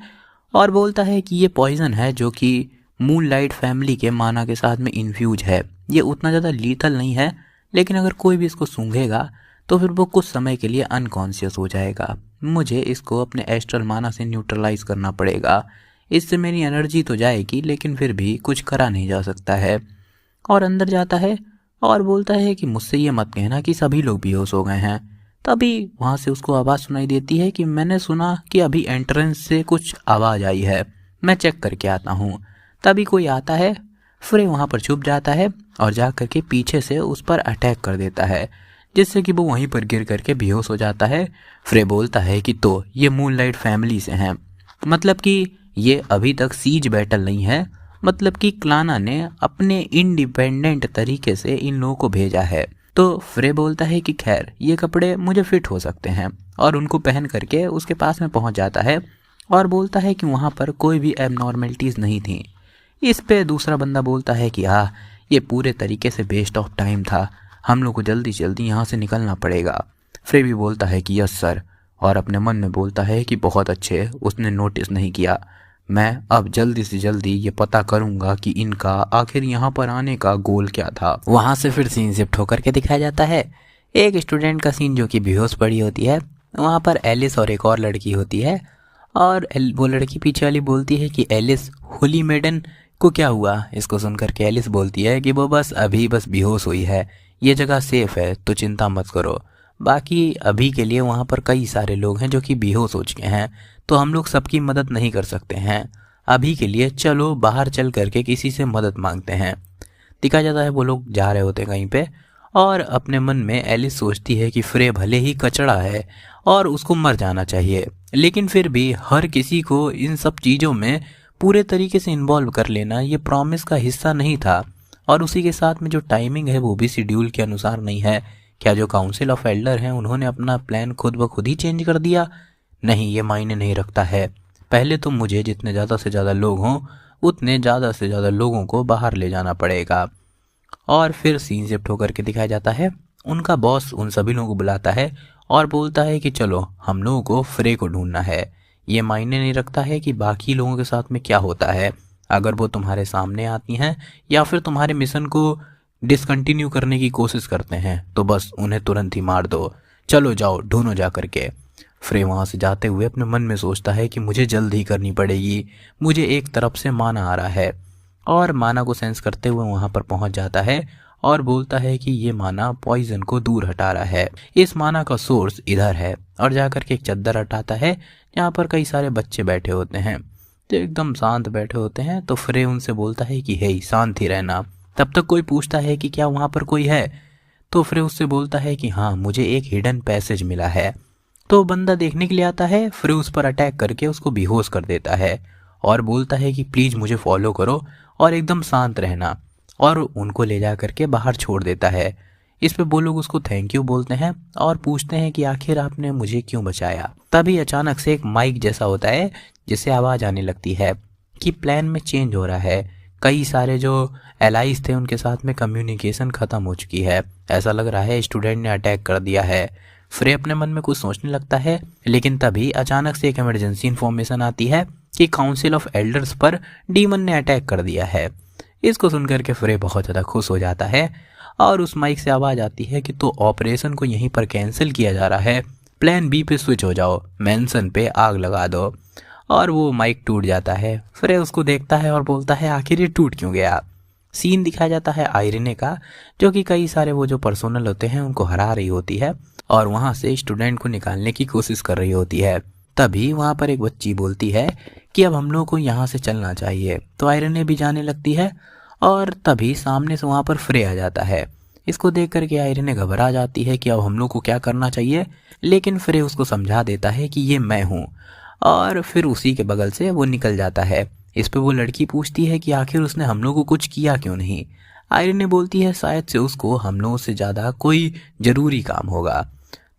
और बोलता है कि ये पॉइजन है जो कि मूनलाइट फैमिली के माना के साथ में इन्फ्यूज है। ये उतना ज़्यादा लीथल नहीं है, लेकिन अगर कोई भी इसको सूंघेगा तो फिर वो कुछ समय के लिए अनकॉन्शियस हो जाएगा। मुझे इसको अपने एस्ट्रल माना से न्यूट्रलाइज करना पड़ेगा, इससे मेरी एनर्जी तो जाएगी लेकिन फिर भी कुछ करा नहीं जा सकता है। और अंदर जाता है और बोलता है कि मुझसे ये मत कहना कि सभी लोग बेहोश हो गए हैं। तभी वहाँ से उसको आवाज़ सुनाई देती है कि मैंने सुना कि अभी एंट्रेंस से कुछ आवाज़ आई है, मैं चेक करके आता हूँ। तभी कोई आता है, फ्रे वहाँ पर छुप जाता है और जा करके पीछे से उस पर अटैक कर देता है, जिससे कि वो वहीं पर गिर करके बेहोश हो जाता है। फ्रे बोलता है कि तो ये मूनलाइट फैमिली से हैं, मतलब कि ये अभी तक सीज बैटल नहीं है, मतलब कि क्लाना ने अपने इंडिपेंडेंट तरीके से इन लोगों को भेजा है। तो फ्रे बोलता है कि खैर ये कपड़े मुझे फिट हो सकते हैं, और उनको पहन करके उसके पास में पहुंच जाता है और बोलता है कि वहाँ पर कोई भी एबनॉर्मलिटीज़ नहीं थी। इस पे दूसरा बंदा बोलता है कि हाँ, ये पूरे तरीके से वेस्ट ऑफ टाइम था, हम लोग को जल्दी जल्दी यहाँ से निकलना पड़ेगा। फ्रे भी बोलता है कि यस सर, और अपने मन में बोलता है कि बहुत अच्छे, उसने नोटिस नहीं किया। मैं अब जल्दी से जल्दी ये पता करूंगा कि इनका आखिर यहाँ पर आने का गोल क्या था। वहाँ से फिर सीन शिफ्ट होकर के दिखाया जाता है एक स्टूडेंट का सीन जो कि बेहोश पड़ी होती है। वहाँ पर एलिस और एक और लड़की होती है, और वो लड़की पीछे वाली बोलती है कि एलिस, होली मेडन को क्या हुआ? इसको सुनकर के एलिस बोलती है कि वो बस अभी बेहोश हुई है, ये जगह सेफ है तो चिंता मत करो। बाकी अभी के लिए वहाँ पर कई सारे लोग हैं जो कि बेहोश हो चुके हैं, तो हम लोग सबकी मदद नहीं कर सकते हैं अभी के लिए, चलो बाहर चल करके किसी से मदद मांगते हैं। दिखा जाता है वो लोग जा रहे होते हैं कहीं पे, और अपने मन में एलिस सोचती है कि फ्रे भले ही कचड़ा है और उसको मर जाना चाहिए, लेकिन फिर भी हर किसी को इन सब चीज़ों में पूरे तरीके से इन्वॉल्व कर लेना ये प्रॉमिस का हिस्सा नहीं था, और उसी के साथ में जो टाइमिंग है वो भी शेड्यूल के अनुसार नहीं है। क्या जो काउंसिल ऑफ एल्डर हैं उन्होंने अपना प्लान खुद ब खुद ही चेंज कर दिया? नहीं, ये मायने नहीं रखता है। पहले तो मुझे जितने ज़्यादा से ज़्यादा लोग हों उतने ज़्यादा से ज़्यादा लोगों को बाहर ले जाना पड़ेगा। और फिर सीन शिफ्ट होकर के दिखाया जाता है उनका बॉस उन सभी लोगों को बुलाता है और बोलता है कि चलो हम लोगों को फ्रे को ढूंढना है। ये मायने नहीं रखता है कि बाकी लोगों के साथ में क्या होता है, अगर वो तुम्हारे सामने आती हैं या फिर तुम्हारे मिशन को डिसकंटिन्यू करने की कोशिश करते हैं तो बस उन्हें तुरंत ही मार दो, चलो जाओ ढूंढो जा करके। फ्रे वहाँ से जाते हुए अपने मन में सोचता है कि मुझे जल्द ही करनी पड़ेगी, मुझे एक तरफ से माना आ रहा है, और माना को सेंस करते हुए वहाँ पर पहुँच जाता है और बोलता है कि ये माना पॉइजन को दूर हटा रहा है, इस माना का सोर्स इधर है, और जाकर के एक चद्दर हटाता है जहाँ पर कई सारे बच्चे बैठे होते हैं जो एकदम शांत बैठे होते हैं। तो फ्रे उनसे बोलता है कि हे शांत ही रहना। तब तक कोई पूछता है कि क्या वहाँ पर कोई है, तो फ्रे उससे बोलता है कि हाँ, मुझे एक हिडन पैसेज मिला है। तो बंदा देखने के लिए आता है, फ्रे उस पर अटैक करके उसको बेहोश कर देता है और बोलता है कि प्लीज़ मुझे फॉलो करो और एकदम शांत रहना, और उनको ले जा करके बाहर छोड़ देता है। इस पे वो लोग उसको थैंक यू बोलते हैं और पूछते हैं कि आखिर आपने मुझे क्यों बचाया। तभी अचानक से एक माइक जैसा होता है जिससे आवाज़ आने लगती है कि प्लान में चेंज हो रहा है, कई सारे जो एलाइज थे उनके साथ में कम्युनिकेशन ख़त्म हो चुकी है, ऐसा लग रहा है स्टूडेंट ने अटैक कर दिया है। फ्रे अपने मन में कुछ सोचने लगता है, लेकिन तभी अचानक से एक इमरजेंसी इन्फॉर्मेशन आती है कि काउंसिल ऑफ एल्डर्स पर डीमन ने अटैक कर दिया है। इसको सुनकर के फ्रे बहुत ज़्यादा खुश हो जाता है और उस माइक से आवाज़ आती है कि तो ऑपरेशन को यहीं पर कैंसिल किया जा रहा है, प्लान बी पे स्विच हो जाओ, मैंसन पे आग लगा दो। और वो माइक टूट जाता है। फ्रे उसको देखता है और बोलता है आखिर ये टूट क्यों गया। सीन दिखाया जाता है आयरने का, जो कि कई सारे वो जो पर्सोनल होते हैं उनको हरा रही होती है और वहाँ से स्टूडेंट को निकालने की कोशिश कर रही होती है। तभी वहाँ पर एक बच्ची बोलती है कि अब हम लोग को यहाँ से चलना चाहिए, तो आयरने भी जाने लगती है और तभी सामने से वहाँ पर फ्रे आ जाता है। इसको देख करके आयरने घबरा जाती है कि अब हम लोग को क्या करना चाहिए, लेकिन फ्रे उसको समझा देता है कि ये मैं हूँ, और फिर उसी के बगल से वो निकल जाता है। इस पे वो लड़की पूछती है कि आखिर उसने हम लोगों को कुछ किया क्यों नहीं। आयरने बोलती है शायद से उसको हम लोगों से ज़्यादा कोई ज़रूरी काम होगा।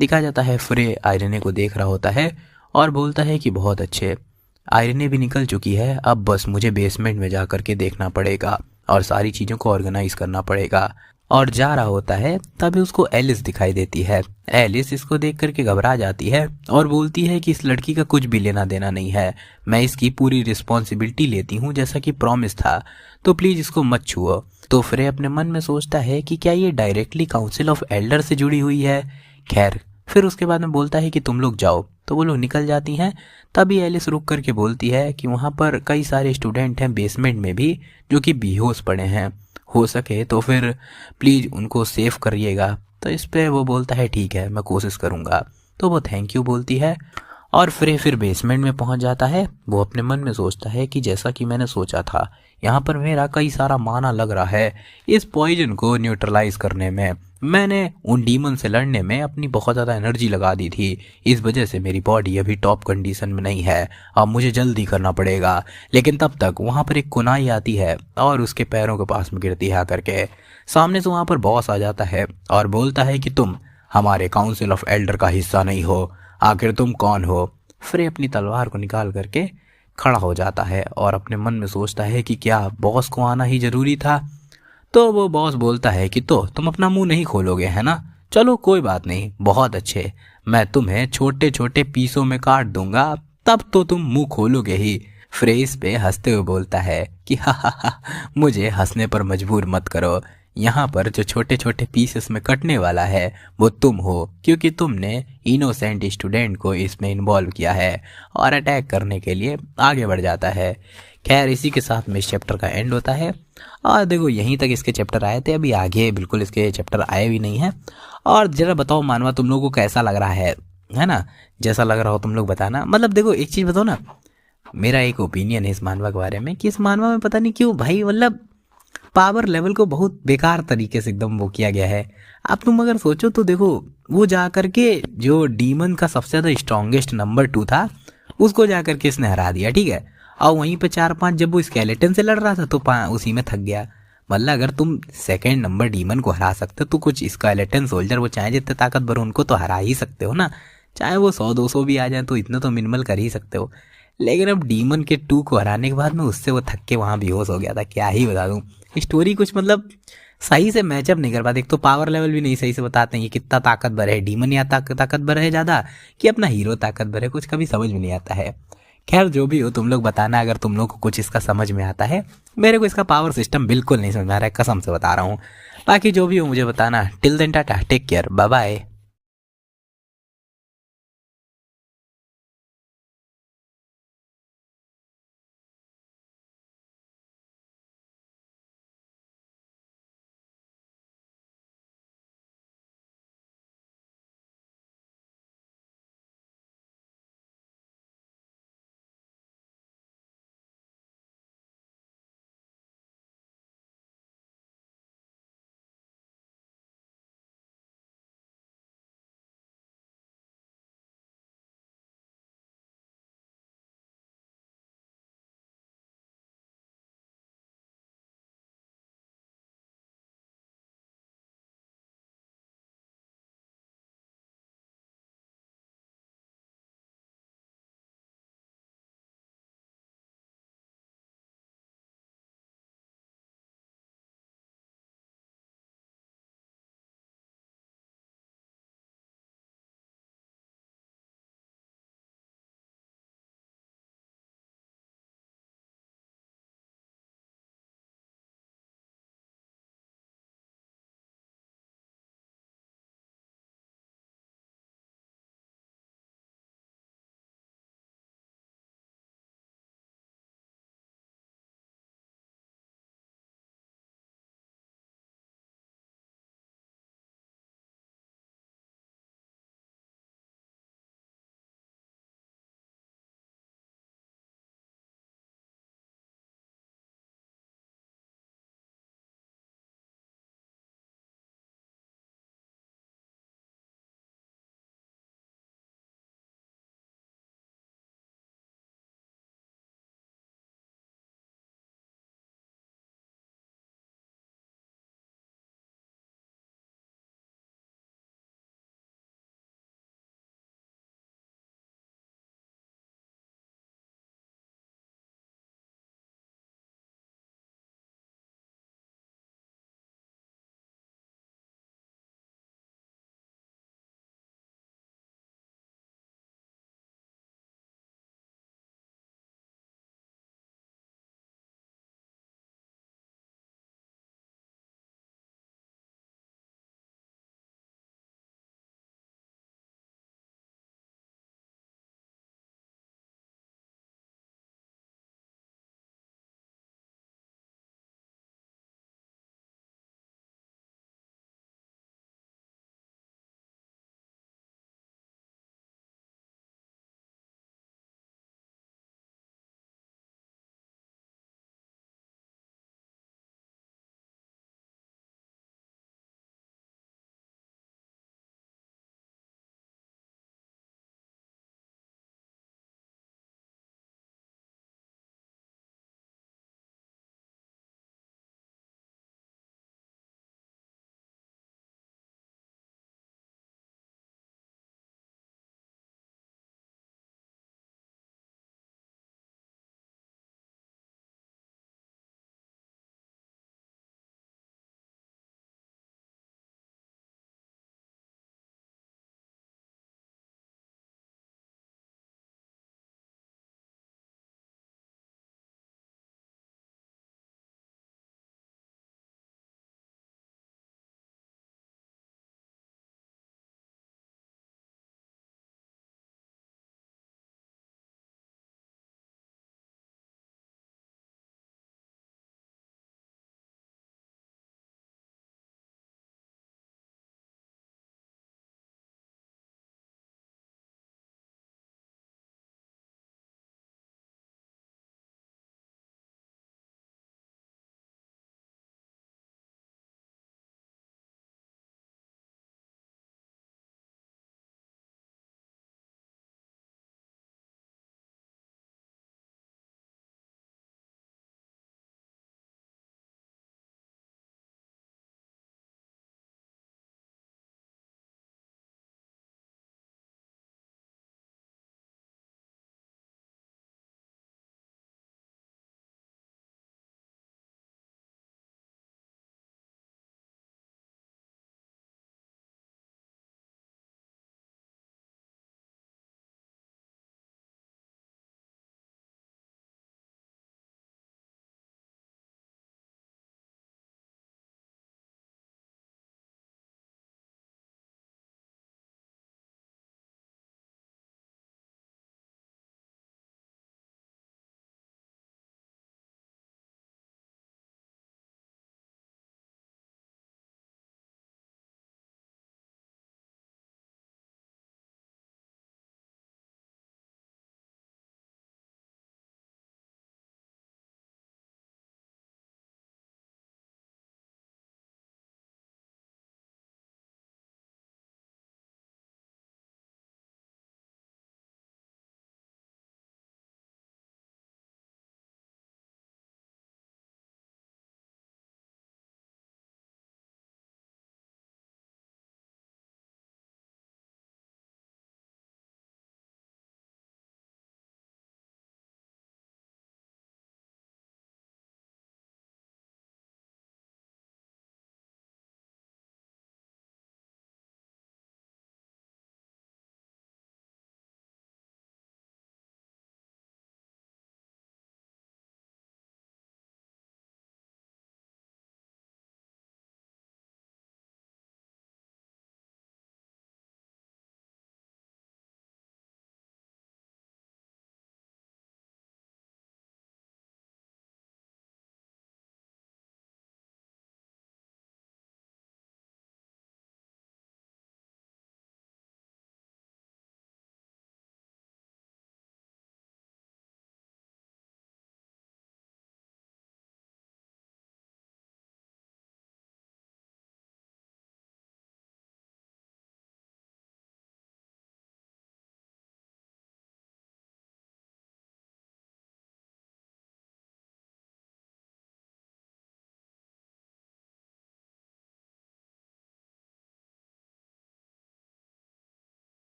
दिखा जाता है फ्रे आयरने को देख रहा होता है और बोलता है कि बहुत अच्छे, आयरने भी निकल चुकी है, अब बस मुझे बेसमेंट में जा करके देखना पड़ेगा और सारी चीज़ों को ऑर्गेनाइज करना पड़ेगा। और जा रहा होता है तभी उसको एलिस दिखाई देती है। एलिस इसको देख करके घबरा जाती है और बोलती है कि इस लड़की का कुछ भी लेना देना नहीं है, मैं इसकी पूरी रिस्पॉन्सिबिलिटी लेती हूँ जैसा कि प्रॉमिस था, तो प्लीज़ इसको मत छुओ। तो फ्रे अपने मन में सोचता है कि क्या ये डायरेक्टली काउंसिल ऑफ एल्डर से जुड़ी हुई है। खैर फिर उसके बाद में बोलता है कि तुम लोग जाओ, तो वो लोग निकल जाती हैं। तभी एलिस रुक करके बोलती है कि वहाँ पर कई सारे स्टूडेंट हैं बेसमेंट में भी जो कि बेहोश पड़े हैं, हो सके तो फिर प्लीज़ उनको सेव करिएगा। तो इस पे वो बोलता है ठीक है मैं कोशिश करूँगा। तो वो थैंक यू बोलती है और फिर बेसमेंट में पहुंच जाता है। वो अपने मन में सोचता है कि जैसा कि मैंने सोचा था, यहाँ पर मेरा कई सारा माना लग रहा है। इस पॉइजन को न्यूट्रलाइज करने में मैंने उन डीमन से लड़ने में अपनी बहुत ज़्यादा एनर्जी लगा दी थी, इस वजह से मेरी बॉडी अभी टॉप कंडीशन में नहीं है। अब मुझे जल्दी करना पड़ेगा। लेकिन तब तक वहाँ पर एक कुनाई आती है और उसके पैरों के पास में गिरती है आकर के। सामने से वहाँ पर बॉस आ जाता है और बोलता है कि तुम हमारे काउंसिल ऑफ एल्डर का हिस्सा नहीं हो, आखिर तुम कौन हो। फ्रे अपनी तलवार को निकाल करके खड़ा हो जाता है और अपने मन में सोचता है कि क्या बॉस को आना ही जरूरी था। तो वो बॉस बोलता है कि तो तुम अपना मुंह नहीं खोलोगे है ना, चलो कोई बात नहीं, बहुत अच्छे, मैं तुम्हें छोटे छोटे पीसों में काट दूंगा, तब तो तुम मुंह खोलोगे ही। फ्रेस पे हंसते हुए बोलता है कि हा, मुझे हंसने पर मजबूर मत करो, यहाँ पर जो छोटे छोटे पीसेस में कटने वाला है वो तुम हो, क्योंकि तुमने इनोसेंट स्टूडेंट को इसमें इन्वॉल्व किया है और अटैक करने के लिए आगे बढ़ जाता है। खैर इसी के साथ में इस चैप्टर का एंड होता है। और देखो यहीं तक इसके चैप्टर आए थे, अभी आगे बिल्कुल इसके चैप्टर आए भी नहीं हैं। और जरा बताओ मानवा तुम लोगों को कैसा लग रहा है ना, जैसा लग रहा हो तुम लोग बताना। मतलब देखो एक चीज़ बताओ ना, मेरा एक ओपिनियन है इस मानवा के बारे में कि इस मानवा में पता नहीं क्यों भाई, मतलब पावर लेवल को बहुत बेकार तरीके से एकदम वो किया गया है। अब तुम अगर सोचो तो देखो वो जा करके जो डीमन का सबसे ज़्यादा स्ट्रॉन्गेस्ट नंबर 2 था उसको जा करके इसने हरा दिया, ठीक है। और वहीं पे 4-5 जब वो स्केलेटन से लड़ रहा था तो उसी में थक गया। मतलब अगर तुम सेकंड नंबर डीमन को हरा सकते हो तो कुछ स्केलेटन सोल्जर वो चाहे जितने ताकतवर उनको तो हरा ही सकते हो ना, चाहे वो 100-200 भी आ जाए तो इतना तो मिनिमल कर ही सकते हो। लेकिन अब डीमन के 2 को हराने के बाद में उससे वो थक के वहाँ बेहोश हो गया था। क्या ही बता दूँ, स्टोरी कुछ मतलब सही से मैचअप नहीं कर पाते। एक तो पावर लेवल भी नहीं सही से बताते हैं ये कितना ताकतवर है, डीमन या ताकतवर है ज़्यादा कि अपना हीरो ताकतवर है, कुछ कभी समझ में नहीं आता है। खैर जो भी हो तुम लोग बताना अगर तुम लोग को कुछ इसका समझ में आता है। मेरे को इसका पावर सिस्टम बिल्कुल नहीं समझ में आ रहा है, कसम से बता रहा हूँ। बाकी जो भी हो मुझे बताना। Till then tata, take care, bye bye.